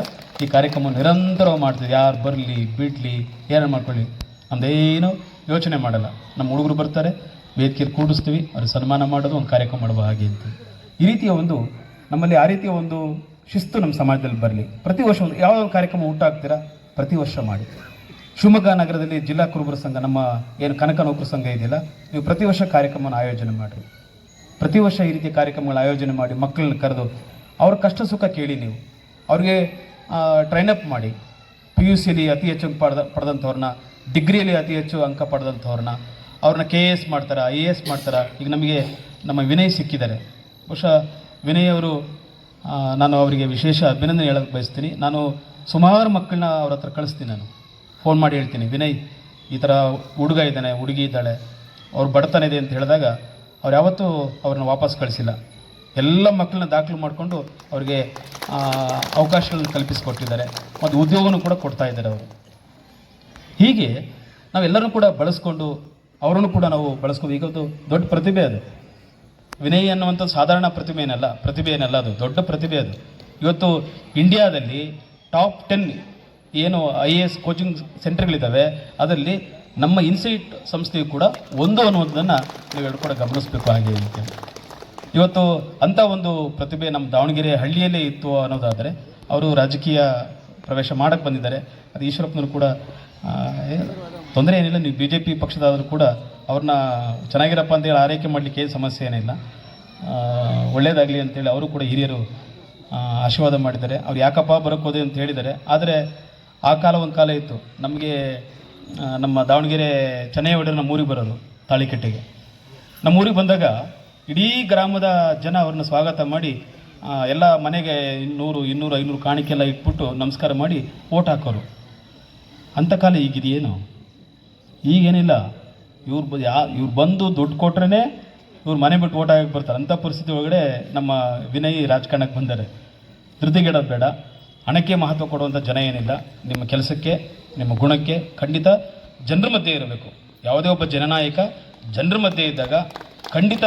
ಈ ಕಾರ್ಯಕ್ರಮ ನಿರಂತರವಾಗಿ ಮಾಡ್ತಿದ್ದೆ. ಯಾರು ಬರಲಿ ಬಿಡಲಿ ಏನಾರು ಮಾಡ್ಕೊಳ್ಳಿ ನಮ್ಮದೇನು ಯೋಚನೆ ಮಾಡಲ್ಲ. ನಮ್ಮ ಹುಡುಗರು ಬರ್ತಾರೆ, ವೇದಿಕೆಯಲ್ಲಿ ಕೂಡಿಸ್ತೀವಿ, ಅವ್ರಿಗೆ ಸನ್ಮಾನ ಮಾಡೋದು, ಒಂದು ಕಾರ್ಯಕ್ರಮ ಮಾಡುವ ಹಾಗೆ ಅಂತ. ಈ ರೀತಿಯ ಒಂದು ನಮ್ಮಲ್ಲಿ ಆ ರೀತಿಯ ಒಂದು ಶಿಸ್ತು ನಮ್ಮ ಸಮಾಜದಲ್ಲಿ ಬರಲಿ. ಪ್ರತಿ ವರ್ಷ ಒಂದು ಯಾವ ಕಾರ್ಯಕ್ರಮ ಊಟ ಹಾಕ್ತೀರಾ ಪ್ರತಿ ವರ್ಷ ಮಾಡಿ. ಶಿವಮೊಗ್ಗ ನಗರದಲ್ಲಿ ಜಿಲ್ಲಾ ಕುರುಬರ ಸಂಘ, ನಮ್ಮ ಏನು ಕನಕ ನೌಕರ ಸಂಘ ಇದೆಯಲ್ಲ, ನೀವು ಪ್ರತಿ ವರ್ಷ ಕಾರ್ಯಕ್ರಮನ ಆಯೋಜನೆ ಮಾಡಿರಿ. ಪ್ರತಿ ವರ್ಷ ಈ ರೀತಿಯ ಕಾರ್ಯಕ್ರಮಗಳ ಆಯೋಜನೆ ಮಾಡಿ ಮಕ್ಕಳನ್ನ ಕರೆದು ಅವ್ರ ಕಷ್ಟ ಸುಖ ಕೇಳಿ. ನೀವು ಅವ್ರಿಗೆ ಟ್ರೈನಪ್ ಮಾಡಿ. PUCಲಿ ಅತಿ ಹೆಚ್ಚು ಅಂಕ ಪಡೆದಂಥವ್ರನ್ನ, ಡಿಗ್ರಿಯಲ್ಲಿ ಅತಿ ಹೆಚ್ಚು ಅಂಕ ಪಡೆದಂಥವ್ರನ್ನ ಅವ್ರನ್ನ KS ಮಾಡ್ತಾರೆ, IAS ಮಾಡ್ತಾರೆ. ಈಗ ನಮಗೆ ನಮ್ಮ ವಿನಯ್ ಸಿಕ್ಕಿದ್ದಾರೆ. ಬಹುಶಃ ವಿನಯ್ ಅವರು, ನಾನು ಅವರಿಗೆ ವಿಶೇಷ ಅಭಿನಂದನೆ ಹೇಳೋಕ್ಕೆ ಬಯಸ್ತೀನಿ. ನಾನು ಸುಮಾರು ಮಕ್ಕಳನ್ನ ಅವ್ರ ಹತ್ರ ಕಳಿಸ್ತೀನಿ. ನಾನು ಫೋನ್ ಮಾಡಿ ಹೇಳ್ತೀನಿ, ವಿನಯ್ ಈ ಥರ ಹುಡುಗ ಇದ್ದಾನೆ, ಹುಡುಗಿ ಇದ್ದಾಳೆ, ಅವ್ರು ಬಡತನ ಇದೆ ಅಂತ ಹೇಳಿದಾಗ ಅವ್ರು ಯಾವತ್ತೂ ಅವ್ರನ್ನ ವಾಪಸ್ ಕಳಿಸಿಲ್ಲ. ಎಲ್ಲ ಮಕ್ಕಳನ್ನ ದಾಖಲು ಮಾಡಿಕೊಂಡು ಅವ್ರಿಗೆ ಅವಕಾಶಗಳನ್ನು ಕಲ್ಪಿಸಿಕೊಟ್ಟಿದ್ದಾರೆ ಮತ್ತು ಉದ್ಯೋಗನೂ ಕೂಡ ಕೊಡ್ತಾ ಇದ್ದಾರೆ ಅವರು. ಹೀಗೆ ನಾವೆಲ್ಲರೂ ಕೂಡ ಬಳಸ್ಕೊಂಡು ಅವರನ್ನು ಕೂಡ ನಾವು ಬಳಸ್ಕೊಂಡು, ಈಗದು ದೊಡ್ಡ ಪ್ರತಿಭೆ ಅದು. ವಿನಯ್ ಅನ್ನುವಂಥದ್ದು ಸಾಧಾರಣ ಪ್ರತಿಭೆ ಏನಲ್ಲ, ಅದು ದೊಡ್ಡ ಪ್ರತಿಭೆ. ಅದು ಇವತ್ತು ಇಂಡಿಯಾದಲ್ಲಿ ಟಾಪ್ 10 ಏನು IAS ಕೋಚಿಂಗ್ ಸೆಂಟರ್ಗಳಿದ್ದಾವೆ, ಅದರಲ್ಲಿ ನಮ್ಮ ಇನ್ಸ್ಟಿಟ್ಯೂಟ್ ಸಂಸ್ಥೆಯು ಕೂಡ ಒಂದು ಅನ್ನೋದನ್ನು ನೀವೆಲ್ಲರೂ ಕೂಡ ಗಮನಿಸಬೇಕು ಹಾಗೆ ಅಂತೇಳಿ. ಇವತ್ತು ಅಂಥ ಒಂದು ಪ್ರತಿಭೆ ನಮ್ಮ ದಾವಣಗೆರೆ ಹಳ್ಳಿಯಲ್ಲೇ ಇತ್ತು ಅನ್ನೋದಾದರೆ ಅವರು ರಾಜಕೀಯ ಪ್ರವೇಶ ಮಾಡೋಕ್ಕೆ ಬಂದಿದ್ದಾರೆ. ಅದು ಈಶ್ವರಪ್ಪನವರು ಕೂಡ ತೊಂದರೆ ಏನಿಲ್ಲ, ನೀವು BJP ಪಕ್ಷದಾದರೂ ಕೂಡ ಅವ್ರನ್ನ ಚೆನ್ನಾಗಿರಪ್ಪ ಅಂತೇಳಿ ಆರೈಕೆ ಮಾಡಲಿಕ್ಕೆ ಏನು ಸಮಸ್ಯೆ ಏನಿಲ್ಲ, ಒಳ್ಳೆಯದಾಗಲಿ ಅಂತೇಳಿ ಅವರು ಕೂಡ ಹಿರಿಯರು ಆಶೀರ್ವಾದ ಮಾಡಿದ್ದಾರೆ. ಅವ್ರು ಯಾಕಪ್ಪ ಬರೋಕ್ಕೋದೆ ಅಂತ ಹೇಳಿದ್ದಾರೆ. ಆದರೆ ಆ ಕಾಲ ಒಂದು ಕಾಲ ಇತ್ತು. ನಮಗೆ ನಮ್ಮ ದಾವಣಗೆರೆ ಚೆನ್ನೈ ಒಡೆಯರು ನಮ್ಮೂರಿಗೆ ಬರೋರು ತಾಳಿಕಟ್ಟೆಗೆ. ನಮ್ಮೂರಿಗೆ ಬಂದಾಗ ಇಡೀ ಗ್ರಾಮದ ಜನ ಅವ್ರನ್ನ ಸ್ವಾಗತ ಮಾಡಿ ಎಲ್ಲ ಮನೆಗೆ 100, 200, 500 ಕಾಣಿಕೆಲ್ಲ ಇಟ್ಬಿಟ್ಟು ನಮಸ್ಕಾರ ಮಾಡಿ ಓಟ್ ಹಾಕೋರು. ಅಂಥ ಕಾಲ ಈಗಿದೆಯೇನು? ಈಗೇನಿಲ್ಲ. ಇವ್ರು ಬಂದು ದುಡ್ಡು ಕೊಟ್ರೇ ಇವ್ರು ಮನೆ ಬಿಟ್ಟು ಓಟ್ ಹಾಕಕ್ಕೆ ಬರ್ತಾರೆ. ಅಂಥ ಪರಿಸ್ಥಿತಿ ಒಳಗಡೆ ನಮ್ಮ ವಿನಯ್ ರಾಜಕಾರಣಕ್ಕೆ ಬಂದರೆ ಧೃತಿಗೆಡೋದು ಬೇಡ. ಹಣಕ್ಕೆ ಮಹತ್ವ ಕೊಡುವಂಥ ಜನ ಏನಿಲ್ಲ. ನಿಮ್ಮ ಕೆಲಸಕ್ಕೆ, ನಿಮ್ಮ ಗುಣಕ್ಕೆ ಖಂಡಿತ ಜನರ ಮಧ್ಯೆ ಇರಬೇಕು. ಯಾವುದೇ ಒಬ್ಬ ಜನನಾಯಕ ಜನರ ಮಧ್ಯೆ ಇದ್ದಾಗ ಖಂಡಿತ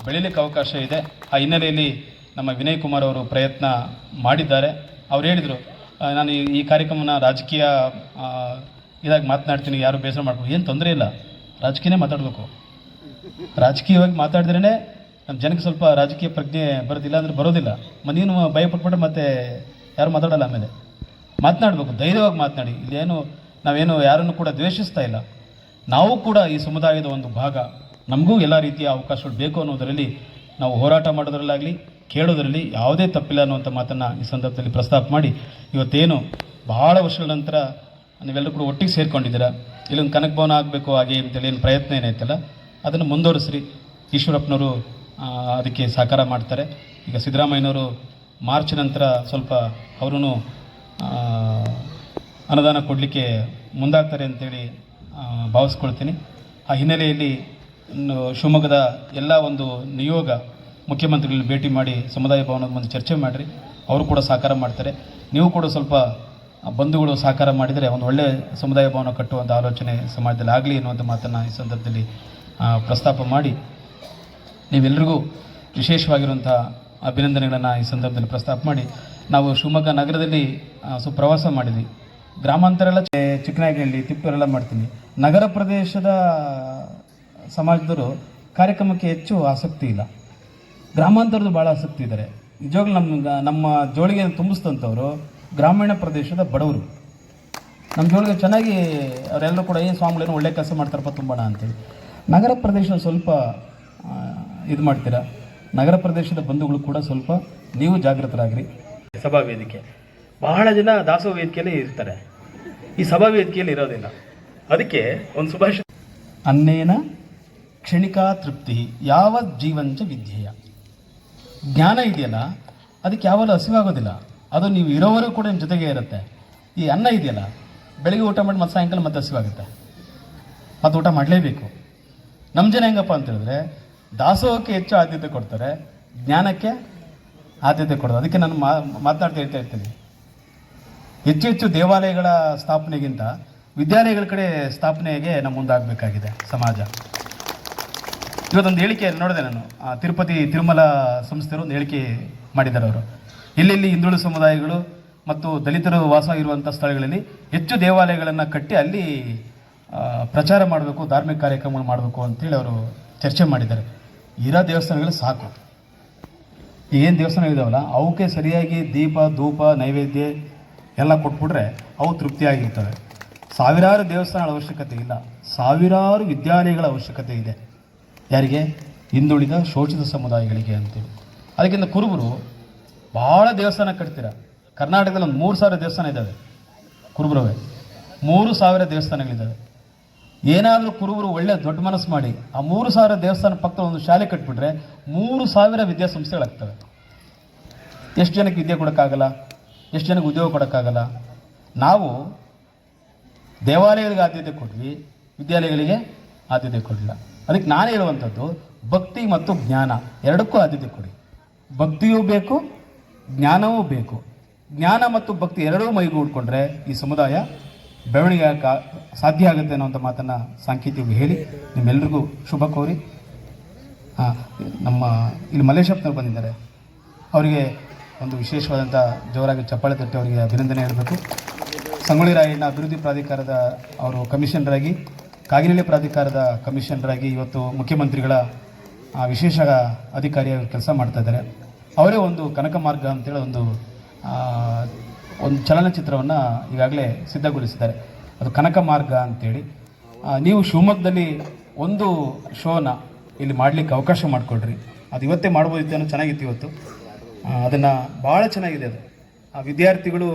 ಬೆಳೀಲಿಕ್ಕೆ ಅವಕಾಶ ಇದೆ. ಆ ಹಿನ್ನೆಲೆಯಲ್ಲಿ ನಮ್ಮ ವಿನಯ್ ಕುಮಾರ್ ಅವರು ಪ್ರಯತ್ನ ಮಾಡಿದ್ದಾರೆ. ಅವ್ರು ಹೇಳಿದರು, ನಾನು ಈ ಕಾರ್ಯಕ್ರಮನ ರಾಜಕೀಯ ಇದಾಗಿ ಮಾತನಾಡ್ತೀನಿ, ಯಾರು ಬೇಸರ ಮಾಡ್ಬೋದು, ಏನು ತೊಂದರೆ ಇಲ್ಲ, ರಾಜಕೀಯನೇ ಮಾತಾಡಬೇಕು. ರಾಜಕೀಯವಾಗಿ ಮಾತಾಡಿದ್ರೇ ನಮ್ಮ ಜನಕ್ಕೆ ಸ್ವಲ್ಪ ರಾಜಕೀಯ ಪ್ರಜ್ಞೆ ಬರೋದಿಲ್ಲ, ಅಂದರೆ ಬರೋದಿಲ್ಲ. ನೀನು ಭಯಪಟ್ಬಿಟ್ರೆ ಮತ್ತೆ ಯಾರು ಮಾತಾಡೋಲ್ಲ. ಆಮೇಲೆ ಮಾತನಾಡಬೇಕು, ಧೈರ್ಯವಾಗಿ ಮಾತನಾಡಿ. ಇಲ್ಲೇನು ನಾವೇನು ಯಾರನ್ನು ಕೂಡ ದ್ವೇಷಿಸ್ತಾ ಇಲ್ಲ. ನಾವು ಕೂಡ ಈ ಸಮುದಾಯದ ಒಂದು ಭಾಗ. ನಮಗೂ ಎಲ್ಲ ರೀತಿಯ ಅವಕಾಶಗಳು ಬೇಕು ಅನ್ನೋದರಲ್ಲಿ ನಾವು ಹೋರಾಟ ಮಾಡೋದರಲ್ಲಾಗಲಿ ಕೇಳೋದರಲ್ಲಿ ಯಾವುದೇ ತಪ್ಪಿಲ್ಲ ಅನ್ನುವಂಥ ಮಾತನ್ನು ಈ ಸಂದರ್ಭದಲ್ಲಿ ಪ್ರಸ್ತಾಪ ಮಾಡಿ, ಇವತ್ತೇನು ಬಹಳ ವರ್ಷಗಳ ನಂತರ ನೀವೆಲ್ಲರೂ ಕೂಡ ಒಟ್ಟಿಗೆ ಸೇರ್ಕೊಂಡಿದ್ದೀರಾ. ಇಲ್ಲೊಂದು ಕನಕ ಭವನ ಆಗಬೇಕು ಹಾಗೆ ಅಂತೇಳಿ ಏನು ಪ್ರಯತ್ನ ಏನೈತಲ್ಲ ಅದನ್ನು ಮುಂದುವರಿಸ್ರಿ. ಈಶ್ವರಪ್ಪನವರು ಅದಕ್ಕೆ ಸಹಕಾರ ಮಾಡ್ತಾರೆ. ಈಗ ಸಿದ್ದರಾಮಯ್ಯನವರು ಮಾರ್ಚ್ ನಂತರ ಸ್ವಲ್ಪ ಅವರೂ ಅನುದಾನ ಕೊಡಲಿಕ್ಕೆ ಮುಂದಾಗ್ತಾರೆ ಅಂತೇಳಿ ಭಾವಿಸ್ಕೊಳ್ತೀನಿ. ಆ ಹಿನ್ನೆಲೆಯಲ್ಲಿ ಶಿವಮೊಗ್ಗದ ಎಲ್ಲ ಒಂದು ನಿಯೋಗ ಮುಖ್ಯಮಂತ್ರಿಗಳನ್ನ ಭೇಟಿ ಮಾಡಿ ಸಮುದಾಯ ಭವನದ ಮುಂದೆ ಚರ್ಚೆ ಮಾಡಿರಿ. ಅವರು ಕೂಡ ಸಹಕಾರ ಮಾಡ್ತಾರೆ. ನೀವು ಕೂಡ ಸ್ವಲ್ಪ ಬಂಧುಗಳು ಸಹಕಾರ ಮಾಡಿದರೆ ಒಂದು ಒಳ್ಳೆಯ ಸಮುದಾಯ ಭವನ ಕಟ್ಟುವಂಥ ಆಲೋಚನೆ ಸಮಾಜದಲ್ಲಿ ಆಗಲಿ ಎನ್ನುವಂಥ ಮಾತನ್ನು ಈ ಸಂದರ್ಭದಲ್ಲಿ ಪ್ರಸ್ತಾಪ ಮಾಡಿ, ನೀವೆಲ್ಲರಿಗೂ ವಿಶೇಷವಾಗಿರುವಂಥ ಅಭಿನಂದನೆಗಳನ್ನು ಈ ಸಂದರ್ಭದಲ್ಲಿ ಪ್ರಸ್ತಾಪ ಮಾಡಿ, ನಾವು ಶಿವಮೊಗ್ಗ ನಗರದಲ್ಲಿ ಪ್ರವಾಸ ಮಾಡಿದ್ವಿ. ಗ್ರಾಮಾಂತರ ಎಲ್ಲ ಚಿಕ್ಕನಾಗಿನಲ್ಲಿ ತಿಪ್ಪರೆಲ್ಲ ಮಾಡ್ತೀನಿ. ನಗರ ಪ್ರದೇಶದ ಸಮಾಜದವರು ಕಾರ್ಯಕ್ರಮಕ್ಕೆ ಹೆಚ್ಚು ಆಸಕ್ತಿ ಇಲ್ಲ. ಗ್ರಾಮಾಂತರದ್ದು ಭಾಳ ಆಸಕ್ತಿ ಇದ್ದಾರೆ. ನಿಜವಾಗ್ಲೂ ನಮ್ಮ ಜೋಳಿಗೆ ತುಂಬಿಸ್ತಂಥವ್ರು ಗ್ರಾಮೀಣ ಪ್ರದೇಶದ ಬಡವರು. ನಮ್ಮ ಜೋಳಿಗೆ ಚೆನ್ನಾಗಿ ಅವರೆಲ್ಲರೂ ಕೂಡ ಏನು ಸ್ವಾಮಿಗಳೇನು ಒಳ್ಳೆ ಕೆಲಸ ಮಾಡ್ತಾರಪ್ಪ ತುಂಬಣ ಅಂತೇಳಿ. ನಗರ ಪ್ರದೇಶ ಸ್ವಲ್ಪ ಇದು ಮಾಡ್ತೀರಾ. ನಗರ ಪ್ರದೇಶದ ಬಂಧುಗಳು ಕೂಡ ಸ್ವಲ್ಪ ನೀವು ಜಾಗೃತರಾಗ್ರಿ. ಸಭಾ ವೇದಿಕೆ ಬಹಳ ಜನ ದಾಸೋಹ ವೇದಿಕೆಯಲ್ಲಿ ಇರ್ತಾರೆ, ಈ ಸಭಾ ವೇದಿಕೆಯಲ್ಲಿ ಇರೋದಿಲ್ಲ. ಅದಕ್ಕೆ ಒಂದು ಸುಭಾಷಿತ, ಅನ್ನೇನ ಕ್ಷಣಿಕಾ ತೃಪ್ತಿ ಯಾವ ಜೀವಂಚ ವಿದ್ಯೆಯ. ಜ್ಞಾನ ಇದೆಯಲ್ಲ ಅದಕ್ಕೆ ಯಾವಾಗಲೂ ಹಸಿವಾಗೋದಿಲ್ಲ, ಅದು ನೀವು ಇರೋವರೆಗೂ ಕೂಡ ನಿಮ್ಮ ಜೊತೆಗೆ ಇರುತ್ತೆ. ಈ ಅನ್ನ ಇದೆಯಲ್ಲ ಬೆಳಗ್ಗೆ ಊಟ ಮಾಡಿ ಮತ್ತು ಸಾಯಂಕಾಲ ಮತ್ತೆ ಹಸಿವಾಗುತ್ತೆ, ಮತ್ತು ಊಟ ಮಾಡಲೇಬೇಕು. ನಮ್ಮ ಜನ ಹೆಂಗಪ್ಪ ಅಂತ ಹೇಳಿದ್ರೆ ದಾಸೋಹಕ್ಕೆ ಹೆಚ್ಚು ಆದ್ಯತೆ ಕೊಡ್ತಾರೆ, ಜ್ಞಾನಕ್ಕೆ ಆದ್ಯತೆ ಕೊಡೋದು. ಅದಕ್ಕೆ ನಾನು ಮಾತನಾಡ್ತಾ ಹೇಳ್ತಾ ಇರ್ತೀನಿ, ಹೆಚ್ಚು ಹೆಚ್ಚು ದೇವಾಲಯಗಳ ಸ್ಥಾಪನೆಗಿಂತ ವಿದ್ಯಾಲಯಗಳ ಕಡೆ ಸ್ಥಾಪನೆಗೆ ನಮ್ಮ ಮುಂದಾಗಬೇಕಾಗಿದೆ ಸಮಾಜ. ಇವತ್ತೊಂದು ಹೇಳಿಕೆ ನೋಡಿದೆ ನಾನು, ತಿರುಪತಿ ತಿರುಮಲ ಸಂಸ್ಥೆಯವರು ಒಂದು ಹೇಳಿಕೆ ಮಾಡಿದ್ದಾರೆ. ಅವರು ಎಲ್ಲೆಲ್ಲಿ ಹಿಂದುಳಿದ ಸಮುದಾಯಗಳು ಮತ್ತು ದಲಿತರು ವಾಸ ಇರುವಂಥ ಸ್ಥಳಗಳಲ್ಲಿ ಹೆಚ್ಚು ದೇವಾಲಯಗಳನ್ನು ಕಟ್ಟಿ ಅಲ್ಲಿ ಪ್ರಚಾರ ಮಾಡಬೇಕು, ಧಾರ್ಮಿಕ ಕಾರ್ಯಕ್ರಮಗಳು ಮಾಡಬೇಕು ಅಂತೇಳಿ ಅವರು ಚರ್ಚೆ ಮಾಡಿದ್ದಾರೆ. ಇರೋ ದೇವಸ್ಥಾನಗಳು ಸಾಕು, ಏನು ದೇವಸ್ಥಾನ ಇದಾವಲ್ಲ ಅವಕ್ಕೆ ಸರಿಯಾಗಿ ದೀಪ ಧೂಪ ನೈವೇದ್ಯ ಎಲ್ಲ ಕೊಟ್ಬಿಟ್ರೆ ಅವು ತೃಪ್ತಿಯಾಗಿರ್ತವೆ. ಸಾವಿರಾರು ದೇವಸ್ಥಾನಗಳ ಅವಶ್ಯಕತೆ ಇಲ್ಲ, ಸಾವಿರಾರು ವಿದ್ಯಾಲಯಗಳ ಅವಶ್ಯಕತೆ ಇದೆ. ಯಾರಿಗೆ? ಹಿಂದುಳಿದ ಶೋಷಿತ ಸಮುದಾಯಗಳಿಗೆ ಅಂತೇಳಿ. ಅದಕ್ಕಿಂತ ಕುರುಬರು ಭಾಳ ದೇವಸ್ಥಾನ ಕಟ್ತೀರ. ಕರ್ನಾಟಕದಲ್ಲಿ ಒಂದು 3000 ದೇವಸ್ಥಾನ ಇದ್ದಾವೆ. ಕುರುಬರವೇ 3000 ದೇವಸ್ಥಾನಗಳಿದ್ದಾವೆ. ಏನಾದರೂ ಕುರುಬರು ಒಳ್ಳೆ ದೊಡ್ಡ ಮನಸ್ಸು ಮಾಡಿ ಆ 3000 ದೇವಸ್ಥಾನ ಪಕ್ಕದಲ್ಲಿ ಒಂದು ಶಾಲೆ ಕಟ್ಬಿಟ್ರೆ 3000 ವಿದ್ಯಾಸಂಸ್ಥೆಗಳಾಗ್ತವೆ. ಎಷ್ಟು ಜನಕ್ಕೆ ವಿದ್ಯೆ ಕೊಡೋಕ್ಕಾಗಲ್ಲ, ಎಷ್ಟು ಜನಕ್ಕೆ ಉದ್ಯೋಗ ಕೊಡೋಕ್ಕಾಗಲ್ಲ. ನಾವು ದೇವಾಲಯಗಳಿಗೆ ಆದ್ಯತೆ ಕೊಟ್ವಿ, ವಿದ್ಯಾಲಯಗಳಿಗೆ ಆದ್ಯತೆ ಕೊಡಲಿಲ್ಲ. ಅದಕ್ಕೆ ನಾನು ಹೇಳುವಂಥದ್ದು ಭಕ್ತಿ ಮತ್ತು ಜ್ಞಾನ ಎರಡಕ್ಕೂ ಆದ್ಯತೆ ಕೊಡಿ. ಭಕ್ತಿಯೂ ಬೇಕು, ಜ್ಞಾನವೂ ಬೇಕು. ಜ್ಞಾನ ಮತ್ತು ಭಕ್ತಿ ಎರಡೂ ಮೈಗೂಡಿಕೊಂಡ್ರೆ ಈ ಸಮುದಾಯ ಬೆಳವಣಿಗೆ ಸಾಧ್ಯ ಆಗುತ್ತೆ ಅನ್ನೋಂಥ ಮಾತನ್ನು ಸಾಂಕೇತಿಕವಾಗಿ ಹೇಳಿ ನಿಮ್ಮೆಲ್ರಿಗೂ ಶುಭ ಕೋರಿ, ನಮ್ಮ ಇಲ್ಲಿ ಮಲ್ಲೇಶಪ್ಪನವ್ರು ಬಂದಿದ್ದಾರೆ, ಅವರಿಗೆ ಒಂದು ವಿಶೇಷವಾದಂಥ ಜೋರಾಗಿ ಚಪ್ಪಾಳೆ ತಟ್ಟಿ ಅವರಿಗೆ ಅಭಿನಂದನೆ ಹೇಳಬೇಕು. ಸಂಗೊಳ್ಳಿ ರಾಯಣ್ಣ ಅಭಿವೃದ್ಧಿ ಪ್ರಾಧಿಕಾರದ ಅವರು ಕಮಿಷನರಾಗಿ, ಕಾಗಿನೆಲೆ ಪ್ರಾಧಿಕಾರದ ಕಮಿಷನರಾಗಿ ಇವತ್ತು ಮುಖ್ಯಮಂತ್ರಿಗಳ ವಿಶೇಷ ಅಧಿಕಾರಿಯಾಗಿ ಕೆಲಸ ಮಾಡ್ತಾ ಇದ್ದಾರೆ. ಅವರೇ ಒಂದು ಕನಕ ಮಾರ್ಗ ಅಂತೇಳಿ ಒಂದು ಚಲನಚಿತ್ರವನ್ನು ಈಗಾಗಲೇ ಸಿದ್ಧಗೊಳಿಸಿದ್ದಾರೆ. ಅದು ಕನಕ ಮಾರ್ಗ ಅಂತೇಳಿ. ನೀವು ಶಿವಮೊಗ್ಗದಲ್ಲಿ ಒಂದು ಶೋನ ಇಲ್ಲಿ ಮಾಡಲಿಕ್ಕೆ ಅವಕಾಶ ಮಾಡಿಕೊಡ್ರಿ. ಅದು ಇವತ್ತೇ ಮಾಡ್ಬೋದಿತ್ತು, ಚೆನ್ನಾಗಿತ್ತು ಇವತ್ತು. ಅದನ್ನು ಭಾಳ ಚೆನ್ನಾಗಿದೆ. ಅದು ಆ ವಿದ್ಯಾರ್ಥಿಗಳು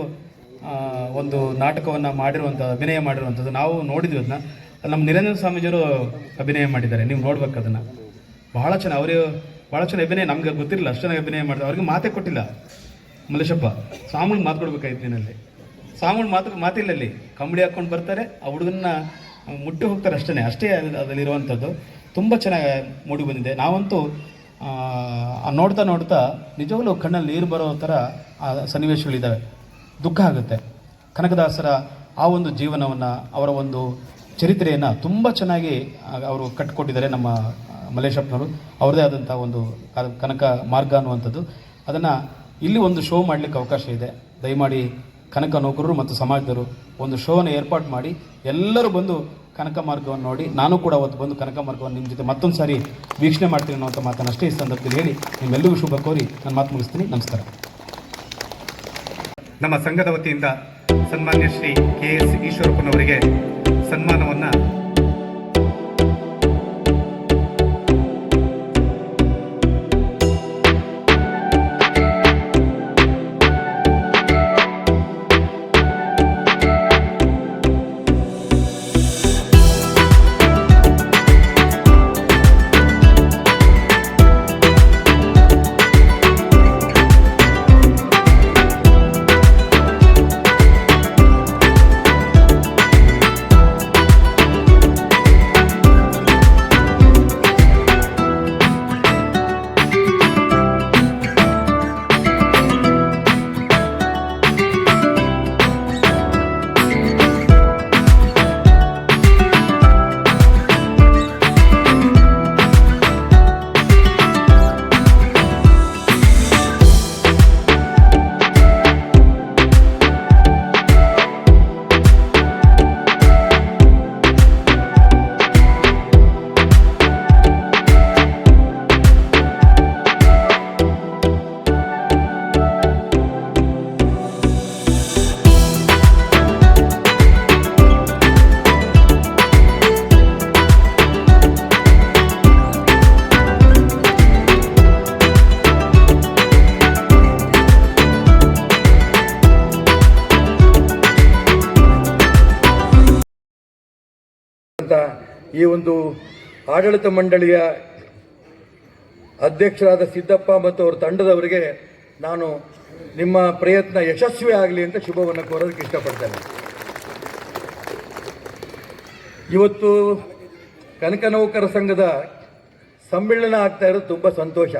ಒಂದು ನಾಟಕವನ್ನು ಮಾಡಿರುವಂಥದ್ದು, ಅಭಿನಯ ಮಾಡಿರುವಂಥದ್ದು ನಾವು ನೋಡಿದ್ವಿ. ಅದನ್ನ ನಮ್ಮ ನಿರಂಜನ ಸ್ವಾಮೀಜಿಯವರು ಅಭಿನಯ ಮಾಡಿದ್ದಾರೆ, ನೀವು ನೋಡ್ಬೇಕು ಅದನ್ನು. ಭಾಳ ಚೆನ್ನಾಗಿ ಅವರು ಭಾಳ ಚೆನ್ನಾಗಿ ಅಭಿನಯ, ನಮ್ಗೆ ಗೊತ್ತಿರಲಿಲ್ಲ ಅಷ್ಟು ಚೆನ್ನಾಗಿ ಅಭಿನಯ ಮಾಡ್ತಾರೆ. ಅವ್ರಿಗೆ ಮಾತೇ ಕೊಟ್ಟಿಲ್ಲ ಮಲ್ಲೇಶಪ್ಪ, ಸ್ವಾಮಿಗಳು ಮಾತು ಕೊಡ್ಬೇಕಾಯ್ತು ನೀನಲ್ಲಿ. ಸ್ವಾಮಿಗಳು ಮಾತಿಲ್ಲ ಅಲ್ಲಿ, ಕಂಬಳಿ ಹಾಕ್ಕೊಂಡು ಬರ್ತಾರೆ, ಆ ಹುಡುಗನ್ನ ಮುಟ್ಟಿ ಹೋಗ್ತಾರೆ ಅಷ್ಟೇ ಅದರಲ್ಲಿರುವಂಥದ್ದು. ತುಂಬ ಚೆನ್ನಾಗಿ ಮೂಡಿ ಬಂದಿದೆ. ನಾವಂತೂ ನೋಡ್ತಾ ನಿಜವಾಗ್ಲೂ ಕಣ್ಣಲ್ಲಿ ನೀರು ಬರೋ ಥರ ಆ ಸನ್ನಿವೇಶಗಳಿದ್ದಾವೆ. ದುಃಖ ಆಗುತ್ತೆ. ಕನಕದಾಸರ ಆ ಒಂದು ಜೀವನವನ್ನು, ಅವರ ಒಂದು ಚರಿತ್ರೆಯನ್ನು ತುಂಬ ಚೆನ್ನಾಗಿ ಅವರು ಕಟ್ಟಿಕೊಟ್ಟಿದ್ದಾರೆ ನಮ್ಮ ಮಲ್ಲೇಶಪ್ಪನವರು. ಅವ್ರದ್ದೇ ಆದಂಥ ಒಂದು ಕನಕ ಮಾರ್ಗ ಅನ್ನುವಂಥದ್ದು, ಅದನ್ನು ಇಲ್ಲಿ ಒಂದು ಶೋ ಮಾಡಲಿಕ್ಕೆ ಅವಕಾಶ ಇದೆ. ದಯಮಾಡಿ ಕನಕ ನೌಕರರು ಮತ್ತು ಸಮಾಜದವರು ಒಂದು ಶೋವನ್ನು ಏರ್ಪಾಡು ಮಾಡಿ ಎಲ್ಲರೂ ಬಂದು ಕನಕ ಮಾರ್ಗವನ್ನು ನೋಡಿ, ನಾನು ಕೂಡ ಅವತ್ತು ಬಂದು ಕನಕ ಮಾರ್ಗವನ್ನು ನಿಮ್ಮ ಜೊತೆ ಮತ್ತೊಂದು ಸಾರಿ ವೀಕ್ಷಣೆ ಮಾಡ್ತೀನಿ ಅನ್ನೋಂಥ ಮಾತನ್ನು ಅಷ್ಟೇ ಈ ಸಂದರ್ಭದಲ್ಲಿ ಹೇಳಿ ನಿಮ್ಮೆಲ್ಲರಿಗೂ ಶುಭ ಕೋರಿ ನಾನು ಮಾತು ಮುಗಿಸ್ತೀನಿ. ನಮಸ್ಕಾರ. ನಮ್ಮ ಸಂಘದ ವತಿಯಿಂದ ಸನ್ಮಾನ್ಯ ಶ್ರೀ KS ಈಶ್ವರಪ್ಪನವರಿಗೆ ಸನ್ಮಾನವನ್ನು ಈ ಒಂದು ಆಡಳಿತ ಮಂಡಳಿಯ ಅಧ್ಯಕ್ಷರಾದ ಸಿದ್ದಪ್ಪ ಮತ್ತು ಅವರ ತಂಡದವರಿಗೆ ನಾನು ನಿಮ್ಮ ಪ್ರಯತ್ನ ಯಶಸ್ವಿ ಆಗಲಿ ಅಂತ ಶುಭವನ್ನು ಕೋರೋದಕ್ಕೆ ಇಷ್ಟಪಡ್ತೇನೆ. ಇವತ್ತು ಕನಕ ನೌಕರ ಸಂಘದ ಸಮ್ಮೇಳನ ಆಗ್ತಾ ಇರೋದು ತುಂಬ ಸಂತೋಷ.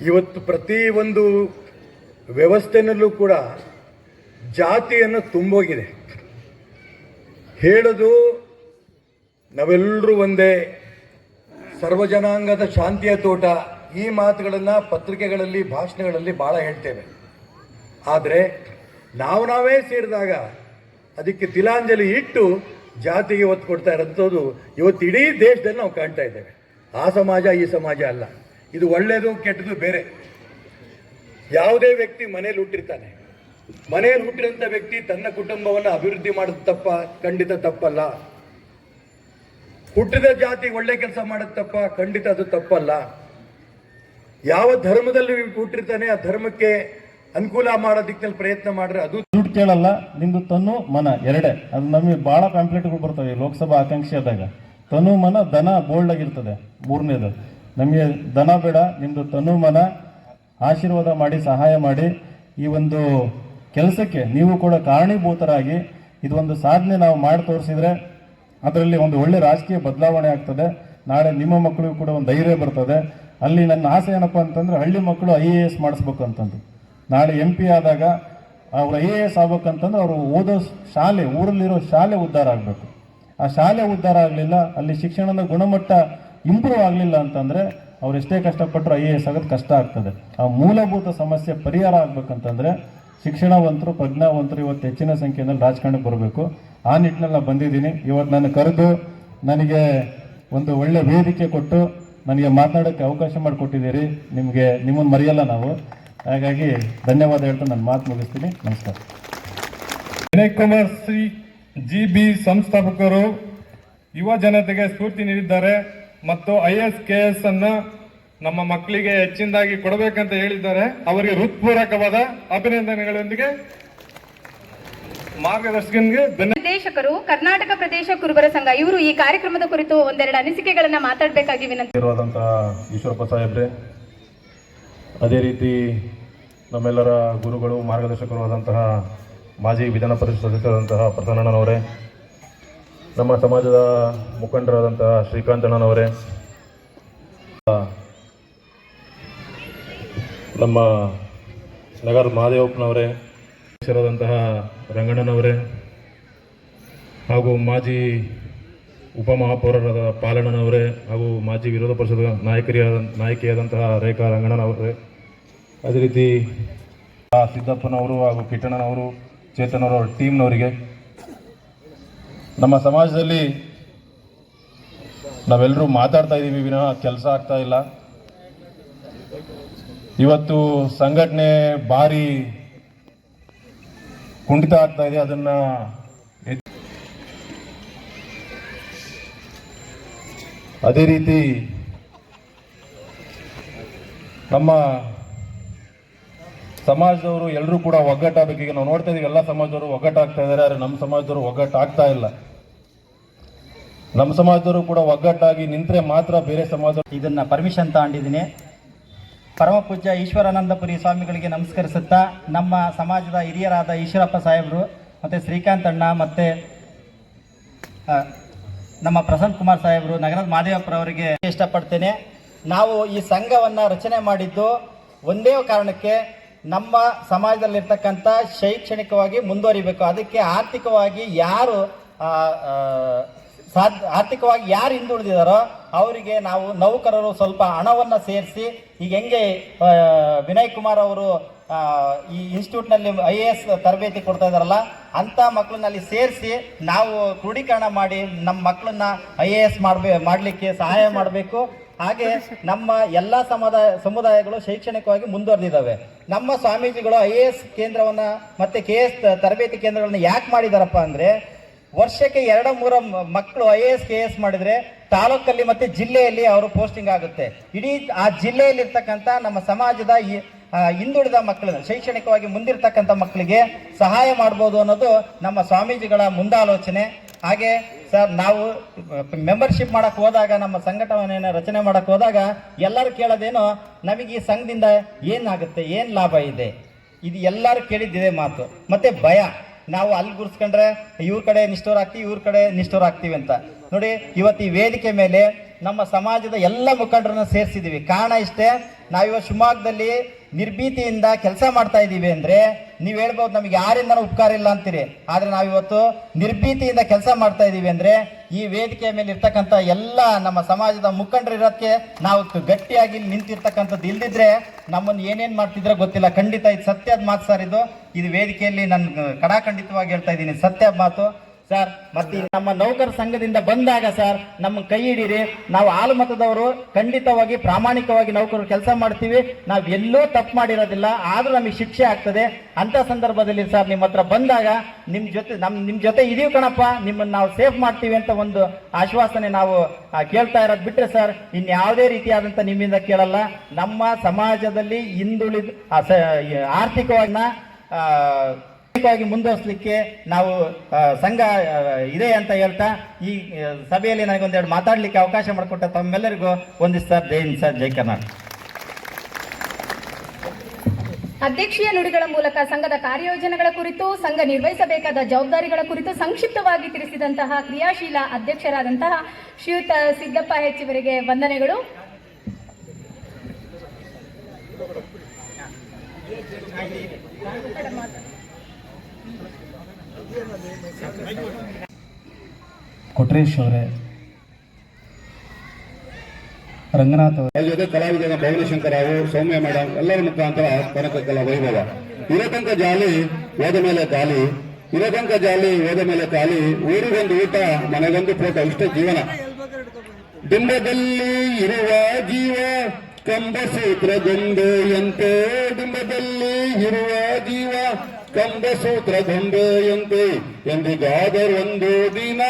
ಇವತ್ತು ಪ್ರತಿ ಒಂದು ವ್ಯವಸ್ಥೆನಲ್ಲೂ ಕೂಡ ಜಾತಿಯನ್ನು ತುಂಬೋಗಿದೆ. ಹೇಳೋದು ನಾವೆಲ್ಲರೂ ಒಂದೇ, ಸರ್ವಜನಾಂಗದ ಶಾಂತಿಯ ತೋಟ, ಈ ಮಾತುಗಳನ್ನು ಪತ್ರಿಕೆಗಳಲ್ಲಿ ಭಾಷಣಗಳಲ್ಲಿ ಭಾಳ ಹೇಳ್ತೇವೆ. ಆದರೆ ನಾವೇ ಸೇರಿದಾಗ ಅದಕ್ಕೆ ತಿಲಾಂಜಲಿ ಇಟ್ಟು ಜಾತಿಗೆ ಒತ್ತು ಕೊಡ್ತಾ ಇರೋಂಥದ್ದು ಇವತ್ತು ಇಡೀ ದೇಶದಲ್ಲಿ ನಾವು ಕಾಣ್ತಾ ಇದ್ದೇವೆ. ಆ ಸಮಾಜ ಈ ಸಮಾಜ ಅಲ್ಲ, ಇದು ಒಳ್ಳೆಯದು ಕೆಟ್ಟದ್ದು ಬೇರೆ. ಯಾವುದೇ ವ್ಯಕ್ತಿ ಮನೇಲಿ ಹುಟ್ಟಿರ್ತಾನೆ, ಮನೆಯಲ್ಲಿ ಹುಟ್ಟಿದಂಥ ವ್ಯಕ್ತಿ ತನ್ನ ಕುಟುಂಬವನ್ನು ಅಭಿವೃದ್ಧಿ ಮಾಡೋದು ಖಂಡಿತ ತಪ್ಪಲ್ಲ. ಹುಟ್ಟಿದ ಜಾತಿ ಒಳ್ಳೆ ಕೆಲಸ ಮಾಡೋದು ಖಂಡಿತ ಅದು ತಪ್ಪಲ್ಲ. ಯಾವ ಧರ್ಮದಲ್ಲಿ ಹುಟ್ಟಿರ್ತಾನೆ ಆ ಧರ್ಮಕ್ಕೆ ಅನುಕೂಲ ಮಾಡೋ ದಿಕ್ಕಿನಲ್ಲಿ ಪ್ರಯತ್ನ ಮಾಡಿದ್ರೆ ಅದು ದುಡ್ಡು ಕೇಳಲ್ಲ. ನಿಮ್ದು ತನು ಮನ ಎರಡೇ. ಅದು ನಮಗೆ ಭಾಳ ಪ್ಯಾಂಪ್ಲೆಟ್ಗಳು ಬರ್ತವೆ ಲೋಕಸಭಾ ಆಕಾಂಕ್ಷಿ ಆದಾಗ. ತನು ಮನ ದನ ಬೋಲ್ಡ್ ಆಗಿರ್ತದೆ. ಮೂರನೇದು ನಮಗೆ ದನ ಬೇಡ, ನಿಮ್ಮದು ತನು ಮನ ಆಶೀರ್ವಾದ ಮಾಡಿ ಸಹಾಯ ಮಾಡಿ ಈ ಒಂದು ಕೆಲಸಕ್ಕೆ ನೀವು ಕೂಡ ಕಾರಣೀಭೂತರಾಗಿ ಇದೊಂದು ಸಾಧನೆ ನಾವು ಮಾಡಿ ತೋರಿಸಿದ್ರೆ ಅದರಲ್ಲಿ ಒಂದು ಒಳ್ಳೆ ರಾಜಕೀಯ ಬದಲಾವಣೆ ಆಗ್ತದೆ. ನಾಳೆ ನಿಮ್ಮ ಮಕ್ಕಳಿಗೂ ಕೂಡ ಒಂದು ಧೈರ್ಯ ಬರ್ತದೆ. ಅಲ್ಲಿ ನನ್ನ ಆಸೆ ಏನಪ್ಪ ಅಂತಂದ್ರೆ ಹಳ್ಳಿ ಮಕ್ಕಳು IAS ಮಾಡಿಸ್ಬೇಕು ಅಂತಂದು. ನಾಳೆ MP ಆದಾಗ ಅವ್ರು IAS ಆಗ್ಬೇಕಂತಂದ್ರೆ ಅವರು ಓದೋ ಶಾಲೆ, ಊರಲ್ಲಿರೋ ಶಾಲೆ ಉದ್ಧಾರ ಆಗಬೇಕು. ಆ ಶಾಲೆ ಉದ್ಧಾರ ಆಗಲಿಲ್ಲ, ಅಲ್ಲಿ ಶಿಕ್ಷಣದ ಗುಣಮಟ್ಟ ಇಂಪ್ರೂವ್ ಆಗಲಿಲ್ಲ ಅಂತಂದರೆ ಅವ್ರು ಎಷ್ಟೇ ಕಷ್ಟಪಟ್ಟರು IAS ಆಗೋದು ಕಷ್ಟ ಆಗ್ತದೆ. ಆ ಮೂಲಭೂತ ಸಮಸ್ಯೆ ಪರಿಹಾರ ಆಗ್ಬೇಕಂತಂದರೆ ಶಿಕ್ಷಣವಂತರು, ಪ್ರಜ್ಞಾವಂತರು ಇವತ್ತು ಹೆಚ್ಚಿನ ಸಂಖ್ಯೆಯಲ್ಲಿ ರಾಜಕಾರಣಕ್ಕೆ ಬರಬೇಕು. ಆ ನಿಟ್ಟಿನಲ್ಲಿ ನಾನು ಬಂದಿದ್ದೀನಿ. ಇವತ್ತು ನಾನು ಕರೆದು ನನಗೆ ಒಂದು ಒಳ್ಳೆ ವೇದಿಕೆ ಕೊಟ್ಟು ನನಗೆ ಮಾತನಾಡೋಕ್ಕೆ ಅವಕಾಶ ಮಾಡಿಕೊಟ್ಟಿದ್ದೀರಿ. ನಿಮ್ಮನ್ನು ಮರೆಯಲ್ಲ ನಾವು. ಹಾಗಾಗಿ ಧನ್ಯವಾದ ಹೇಳ್ತಾ ನಾನು ಮಾತು ಮುಗಿಸ್ತೀನಿ. ನಮಸ್ಕಾರ. ವಿನಯ್ ಕುಮಾರ್ ಶ್ರೀ GB ಸಂಸ್ಥಾಪಕರು ಯುವ ಜನತೆಗೆ ಸ್ಫೂರ್ತಿ ನೀಡಿದ್ದಾರೆ ಮತ್ತು IAS KS ಅನ್ನು ನಮ್ಮ ಮಕ್ಕಳಿಗೆ ಹೆಚ್ಚಿನದಾಗಿ ಕೊಡಬೇಕಂತ ಹೇಳಿದ್ದಾರೆ. ಅವರಿಗೆ ಹೃತ್ಪೂರ್ವಕವಾದ ಅಭಿನಂದನೆಗಳೊಂದಿಗೆ ಮಾರ್ಗದರ್ಶಕನಿಗೆ ನಿರ್ದೇಶಕರು ಕರ್ನಾಟಕ ಪ್ರದೇಶ ಕುರುಬರ ಸಂಘ ಇವರು ಈ ಕಾರ್ಯಕ್ರಮದ ಕುರಿತು ಒಂದೆರಡು ಅನಿಸಿಕೆಗಳನ್ನ ಮಾತಾಡಬೇಕಾಗಿ ವಿನಂತಿ. ಇರುವಂತಹ ಈಶ್ವರಪ್ಪ ಸಾಹೇಬ್ರೆ, ಅದೇ ರೀತಿ ನಮ್ಮೆಲ್ಲರ ಗುರುಗಳು ಮಾರ್ಗದರ್ಶಕರು ಆದಂತಹ ಮಾಜಿ ವಿಧಾನ ಪರಿಷತ್ ಸದಸ್ಯರಾದಂತಹ ಪ್ರಸನ್ನಣ್ಣನವರೇ, ನಮ್ಮ ಸಮಾಜದ ಮುಖಂಡರಾದಂತಹ ಶ್ರೀಕಾಂತಣ್ಣನವರೇ, ನಮ್ಮ ನಗರ ಮಹಾದೇವಪ್ಪನವರೇ, ಅಧ್ಯಕ್ಷರಾದಂತಹ ರಂಗಣ್ಣನವರೇ ಹಾಗೂ ಮಾಜಿ ಉಪಮಹಾಪೌರರಾದ ಪಾಲಣ್ಣನವರೇ ಹಾಗೂ ಮಾಜಿ ವಿರೋಧ ಪಕ್ಷದ ನಾಯಕಿಯಾದಂತಹ ರೇಖಾ ರಂಗಣ್ಣನವರೇ, ಅದೇ ರೀತಿ ಸಿದ್ದಪ್ಪನವರು ಹಾಗೂ ಕಿಟ್ಟಣ್ಣನವರು, ಚೇತನವರ ಟೀಮ್ನವರಿಗೆ, ನಮ್ಮ ಸಮಾಜದಲ್ಲಿ ನಾವೆಲ್ಲರೂ ಮಾತಾಡ್ತಾ ಇದ್ದೀವಿ ವಿನಃ ಕೆಲಸ ಆಗ್ತಾ ಇಲ್ಲ. ಇವತ್ತು ಸಂಘಟನೆ ಭಾರಿ ಕುಂಠಿತ ಆಗ್ತಾ ಇದೆ. ಅದನ್ನ ಅದೇ ರೀತಿ ನಮ್ಮ ಸಮಾಜದವರು ಎಲ್ಲರೂ ಕೂಡ ಒಗ್ಗಟ್ಟಾಗಬೇಕು. ಈಗ ನಾವು ನೋಡ್ತಾ ಇದೀವಿ ಎಲ್ಲ ಸಮಾಜದವರು ಒಗ್ಗಟ್ಟಾಗ್ತಾ ಇದ್ದಾರೆ, ಆದರೆ ನಮ್ಮ ಸಮಾಜದವರು ಒಗ್ಗಟ್ಟಾಗ್ತಾ ಇಲ್ಲ. ನಮ್ಮ ಸಮಾಜದವರು ಕೂಡ ಒಗ್ಗಟ್ಟಾಗಿ ನಿಂತರೆ ಮಾತ್ರ ಬೇರೆ ಸಮಾಜ. ಇದನ್ನ ಪರ್ಮಿಷನ್ ತಗೊಂಡಿದ್ದೀನಿ. ಪರಮ ಪೂಜ್ಯ ಈಶ್ವರಾನಂದಪುರಿ ಸ್ವಾಮಿಗಳಿಗೆ ನಮಸ್ಕರಿಸುತ್ತಾ ನಮ್ಮ ಸಮಾಜದ ಹಿರಿಯರಾದ ಈಶ್ವರಪ್ಪ ಸಾಹೇಬರು ಮತ್ತು ಶ್ರೀಕಾಂತ್ ಅಣ್ಣ ಮತ್ತು ನಮ್ಮ ಪ್ರಸನ್ನ ಕುಮಾರ್ ಸಾಹೇಬರು, ನಗರದ ಮಾದೇವಪ್ಪರವರಿಗೆ ಇಷ್ಟಪಡ್ತೇನೆ. ನಾವು ಈ ಸಂಘವನ್ನು ರಚನೆ ಮಾಡಿದ್ದು ಒಂದೇ ಕಾರಣಕ್ಕೆ, ನಮ್ಮ ಸಮಾಜದಲ್ಲಿರ್ತಕ್ಕಂಥ ಶೈಕ್ಷಣಿಕವಾಗಿ ಮುಂದುವರಿಬೇಕು. ಅದಕ್ಕೆ ಆರ್ಥಿಕವಾಗಿ ಯಾರು ಆರ್ಥಿಕವಾಗಿ ಯಾರು ಹಿಂದುಳಿದಿದ್ದಾರೋ ಅವರಿಗೆ ನಾವು ನೌಕರರು ಸ್ವಲ್ಪ ಹಣವನ್ನು ಸೇರಿಸಿ, ಈಗ ಹೆಂಗೆ ವಿನಯ್ ಕುಮಾರ್ ಅವರು ಈ ಇನ್ಸ್ಟಿಟ್ಯೂಟ್ನಲ್ಲಿ IAS ತರಬೇತಿ ಕೊಡ್ತಾ ಇದ್ದಾರಲ್ಲ, ಅಂಥ ಮಕ್ಕಳನ್ನಲ್ಲಿ ಸೇರಿಸಿ ನಾವು ಕ್ರೋಢೀಕರಣ ಮಾಡಿ ನಮ್ಮ ಮಕ್ಕಳನ್ನ IAS ಮಾಡಲಿಕ್ಕೆ ಸಹಾಯ ಮಾಡಬೇಕು. ಹಾಗೆ ನಮ್ಮ ಎಲ್ಲ ಸಮುದಾಯಗಳು ಶೈಕ್ಷಣಿಕವಾಗಿ ಮುಂದುವರೆದಿದ್ದಾವೆ. ನಮ್ಮ ಸ್ವಾಮೀಜಿಗಳು IAS ಕೇಂದ್ರವನ್ನು ಮತ್ತು KS ತರಬೇತಿ ಕೇಂದ್ರಗಳನ್ನು ಯಾಕೆ ಮಾಡಿದಾರಪ್ಪ ಅಂದರೆ, ವರ್ಷಕ್ಕೆ 2-3 ಮಕ್ಕಳು IAS KS ಮಾಡಿದರೆ ತಾಲೂಕಲ್ಲಿ ಮತ್ತು ಜಿಲ್ಲೆಯಲ್ಲಿ ಅವರು ಪೋಸ್ಟಿಂಗ್ ಆಗುತ್ತೆ. ಇಡೀ ಆ ಜಿಲ್ಲೆಯಲ್ಲಿರ್ತಕ್ಕಂಥ ನಮ್ಮ ಸಮಾಜದ ಹಿಂದುಳಿದ ಮಕ್ಕಳು, ಶೈಕ್ಷಣಿಕವಾಗಿ ಮುಂದಿರ್ತಕ್ಕಂಥ ಮಕ್ಕಳಿಗೆ ಸಹಾಯ ಮಾಡ್ಬೋದು ಅನ್ನೋದು ನಮ್ಮ ಸ್ವಾಮೀಜಿಗಳ ಮುಂದಾಲೋಚನೆ. ಹಾಗೆ ಸರ್, ನಾವು ಮೆಂಬರ್ಶಿಪ್ ಮಾಡಕ್ಕೆ ಹೋದಾಗ, ನಮ್ಮ ಸಂಘಟನೆಯನ್ನು ರಚನೆ ಮಾಡಕ್ಕೆ ಹೋದಾಗ ಎಲ್ಲರೂ ಕೇಳೋದೇನು, ನಮಗೆ ಈ ಸಂಘದಿಂದ ಏನಾಗುತ್ತೆ, ಏನು ಲಾಭ ಇದೆ, ಇದು ಎಲ್ಲರೂ ಕೇಳಿದ್ದಿದೆ ಮಾತು. ಮತ್ತು ಭಯ, ನಾವು ಅಲ್ಲಿ ಗುರ್ಸ್ಕೊಂಡ್ರೆ ಇವ್ರ ಕಡೆ ನಿಷ್ಠೂರ ಆಗ್ತೀವಿ, ಇವ್ರ ಕಡೆ ನಿಷ್ಠೂರ ಆಗ್ತೀವಿ ಅಂತ. ನೋಡಿ, ಇವತ್ತು ಈ ವೇದಿಕೆ ಮೇಲೆ ನಮ್ಮ ಸಮಾಜದ ಎಲ್ಲ ಮುಖಂಡರನ್ನ ಸೇರಿಸಿದ್ದೀವಿ. ಕಾರಣ ಇಷ್ಟೇ, ನಾವಿವತ್ತು ಶಿವಮೊಗ್ಗದಲ್ಲಿ ನಿರ್ಭೀತಿಯಿಂದ ಕೆಲಸ ಮಾಡ್ತಾ ಇದ್ದೀವಿ ಅಂದರೆ ನೀವು ಹೇಳ್ಬೋದು ನಮಗೆ ಯಾರಿಂದನೂ ಉಪಕಾರ ಇಲ್ಲ ಅಂತೀರಿ. ಆದರೆ ನಾವಿವತ್ತು ನಿರ್ಭೀತಿಯಿಂದ ಕೆಲಸ ಮಾಡ್ತಾ ಇದ್ದೀವಿ ಅಂದರೆ ಈ ವೇದಿಕೆಯ ಮೇಲೆ ಇರ್ತಕ್ಕಂಥ ಎಲ್ಲ ನಮ್ಮ ಸಮಾಜದ ಮುಖಂಡರಿರೋದಕ್ಕೆ ನಾವು ಗಟ್ಟಿಯಾಗಿ ನಿಂತಿರ್ತಕ್ಕಂಥದ್ದು. ಇಲ್ದಿದ್ರೆ ನಮ್ಮನ್ನು ಏನೇನು ಮಾಡ್ತಿದ್ರೆ ಗೊತ್ತಿಲ್ಲ. ಖಂಡಿತ ಇದು ಸತ್ಯದ ಮಾತು ಸರ್. ಇದು ವೇದಿಕೆಯಲ್ಲಿ ನಾನು ಕಡಾಖಂಡಿತವಾಗಿ ಹೇಳ್ತಾ ಇದ್ದೀನಿ, ಸತ್ಯ ಮಾತು ಸರ್. ಮತ್ತೆ ನಮ್ಮ ನೌಕರ ಸಂಘದಿಂದ ಬಂದಾಗ ಸರ್, ನಮ್ಮ ಕೈ ಹಿಡೀರಿ. ನಾವು ಹಾಲು ಮತದವರು ಖಂಡಿತವಾಗಿ ಪ್ರಾಮಾಣಿಕವಾಗಿ ನೌಕರರು ಕೆಲಸ ಮಾಡ್ತೀವಿ. ನಾವು ಎಲ್ಲೂ ತಪ್ಪು ಮಾಡಿರೋದಿಲ್ಲ, ಆದರೂ ನಮಗೆ ಶಿಕ್ಷೆ ಆಗ್ತದೆ. ಅಂತ ಸಂದರ್ಭದಲ್ಲಿ ಸರ್, ನಿಮ್ಮ ಹತ್ರ ಬಂದಾಗ ನಿಮ್ಮ ಜೊತೆ ಇದೀವಿ ಕಣಪ್ಪ, ನಿಮ್ಮನ್ನು ನಾವು ಸೇಫ್ ಮಾಡ್ತೀವಿ ಅಂತ ಒಂದು ಆಶ್ವಾಸನೆ ನಾವು ಕೇಳ್ತಾ ಇರೋದು ಬಿಟ್ಟರೆ ಸರ್, ಇನ್ಯಾವುದೇ ರೀತಿಯಾದಂಥ ನಿಮ್ಮಿಂದ ಕೇಳಲ್ಲ. ನಮ್ಮ ಸಮಾಜದಲ್ಲಿ ಹಿಂದುಳಿದ ಆರ್ಥಿಕವಾಗಿ ಮುಂದುವರಿಸಲಿಕ್ಕೆ ನಾವು ಸಂಘ ಇದೆ ಅಂತ ಹೇಳ್ತಾ, ಈ ಸಭೆಯಲ್ಲಿ ನನಗೊಂದೆರಡು ಮಾತಾಡಲಿಕ್ಕೆ ಅವಕಾಶ ಮಾಡಿಕೊಟ್ಟ ತಮ್ಮೆಲ್ಲರಿಗೂ ಒಂದಿಷ್ಟು ಸರ್. ಜೈ ಹಿಂದ್ ಸರ್, ಜೈ ಕರ್ನಾಟಕ. ಅಧ್ಯಕ್ಷೀಯ ನುಡಿಗಳ ಮೂಲಕ ಸಂಘದ ಕಾರ್ಯಯೋಜನೆಗಳ ಕುರಿತು, ಸಂಘ ನಿರ್ವಹಿಸಬೇಕಾದ ಜವಾಬ್ದಾರಿಗಳ ಕುರಿತು ಸಂಕ್ಷಿಪ್ತವಾಗಿ ತಿಳಿಸಿದಂತಹ ಕ್ರಿಯಾಶೀಲ ಅಧ್ಯಕ್ಷರಾದಂತಹ ಶ್ರೀಯುತ ಸಿದ್ದಪ್ಪ ಹೆಚ್ ಇವರಿಗೆ ವಂದನೆಗಳು. ಕೊಟ್ರೇಶ್ ಅವರೇ, ರಂಗನಾಥ್ ಅವರ ಜೊತೆ ಕಲಾವಿದ ಭವನಶಂಕರ ಅವರು, ಸೌಮ್ಯ ಮೇಡಮ್, ಎಲ್ಲರ ಮುಖಾಂತರ ಕನಕಕಲಾ ವೈಭವ. ಇರತಂಕ ಜಾಲಿ ಹೋದ ಮೇಲೆ ಖಾಲಿ, ಇರತಂಕ ಜಾಲಿ ಹೋದ ಮೇಲೆ ಖಾಲಿ, ಊರಿಗೊಂದು ಊಟ ಮನೆಗೊಂದು ಫೋಟೋ, ಇಷ್ಟೇ ಜೀವನ. ಡಿಂಬದಲ್ಲಿ ಇರುವ ಜೀವ ಕಂಬಸೂತ್ರಗೊಂಬೆಯಂತೆ, ಡಿಂಬದಲ್ಲಿ ಇರುವ ಜೀವ ಕಂಬಸೂತ್ರಗೊಂಬೆಯಂತೆ, ಎಂದಿಗಾದರೊಂದು ದಿನ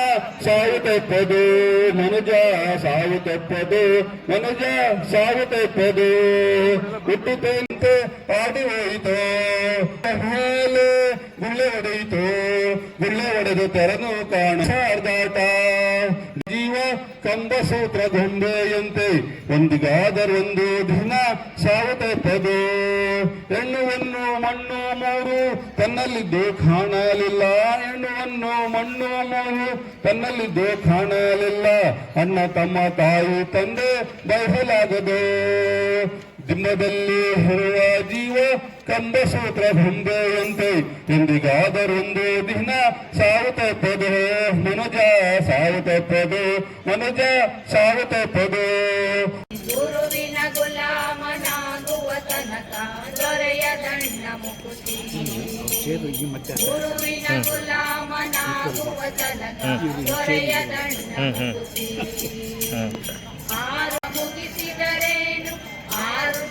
ಸಾವು ತಪ್ಪದು ಮನುಜ, ಸಾವು ತಪ್ಪದು ಮನುಜ, ಸಾವು ತಪ್ಪದು. ಹುಟ್ಟುತ್ತಂತೆ ಆಡಿ ಹೋಯಿತು ಹಾಲು ಗುಳ್ಳೆ ಹೊಡೆಯಿತು, ಗುಳ್ಳೆ ಹೊಡೆದು ತೆರನು ಕಾಣ ಶಾರ್ದಾಟ ಜೀವ ಕಂಬಸೂತ್ರ ಗೊಂಬೆಯಂತೆ ಒಂದಿಗಾದರೊಂದು ದಿನ ಸಾವುತಪ್ಪದು. ಹೆಣ್ಣುವನ್ನು ಮಣ್ಣು ಮೂರು ತನ್ನಲ್ಲಿದ್ದು ಕಾಣಲಿಲ್ಲ, ಹೆಣ್ಣುವನ್ನು ಮಣ್ಣು ಮೂರು ತನ್ನಲ್ಲಿದ್ದು ಕಾಣಲಿಲ್ಲ. ಅಣ್ಣ ತಮ್ಮ ತಾಯಿ ತಂದೆ ಬಯಸಲಾಗದು, ದಿಮ್ಮದಲ್ಲಿ ಇರುವ ಜೀವ ಕಂಬಸೂತ್ರ ಗೊಂಬೆಯಂತೆ ಎಂದಿಗಾದರೊಂದು ದಿನ ಸಾವುತಪ್ಪದು. ಮನುಜ ಸಾವುತಪ್ಪದು, ಮನುಜ ಸಾವುತಪ್ಪದು. ಗುರುವಿನ ಗುಲಾಮನಾಗುವ ತನಕ ದೊರೆಯದಣ್ಣ ಮುಕುತಿ. ಗುರುವಿನ ಗುಲಾಮನಾಗುವ ತನಕ ದೊರೆಯದಣ್ಣ ಮುಕುತಿ. ಆರು ಮುಗಿಸಿದರೇನು, ಆರು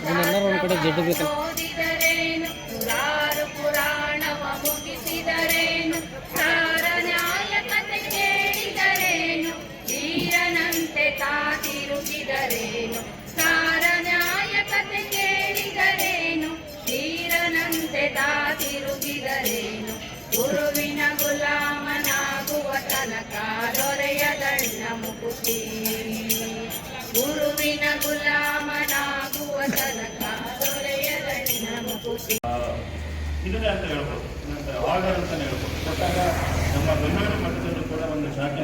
ಓದಿದರೇನು, ನೂರಾರು ಪುರಾಣವ ಮುಗಿಸಿದರೇನು, ಸಾರ ನ್ಯಾಯ ಕಥೆ ಕೇಳಿದರೇನು, ವೀರನಂತೆ ತಾತಿರುಗಿದರೇನು, ಸಾರ ನ್ಯಾಯ ಕಥೆ ಕೇಳಿದರೇನು, ವೀರನಂತೆ ತಾತಿರುಗಿದರೇನು. ಗುರುವಿನ ಗುಲಾಮನಾಗುವ ತನಕ ದೊರೆಯದಣ್ಣ ಮುಕುತಿ. ಗುರುವಿನ ಗುಲಾಮನಾಗುವ ತನಕ ದೊರೆಯದಣ್ಣ ಮುಕುತಿ. ಇದನ್ನೇ ಅಂತ ಹೇಳ್ಬೋದು, ಆರ್ಡರ್ ಅಂತಾನೆ ಹೇಳ್ಬೋದು. ಕೊಟ್ಟಾಗ ನಮ್ಮ ಬೆಂಗಳೂರು ಮಟ್ಟದಲ್ಲೂ ಕೂಡ ಒಂದು ಶಾಖೆ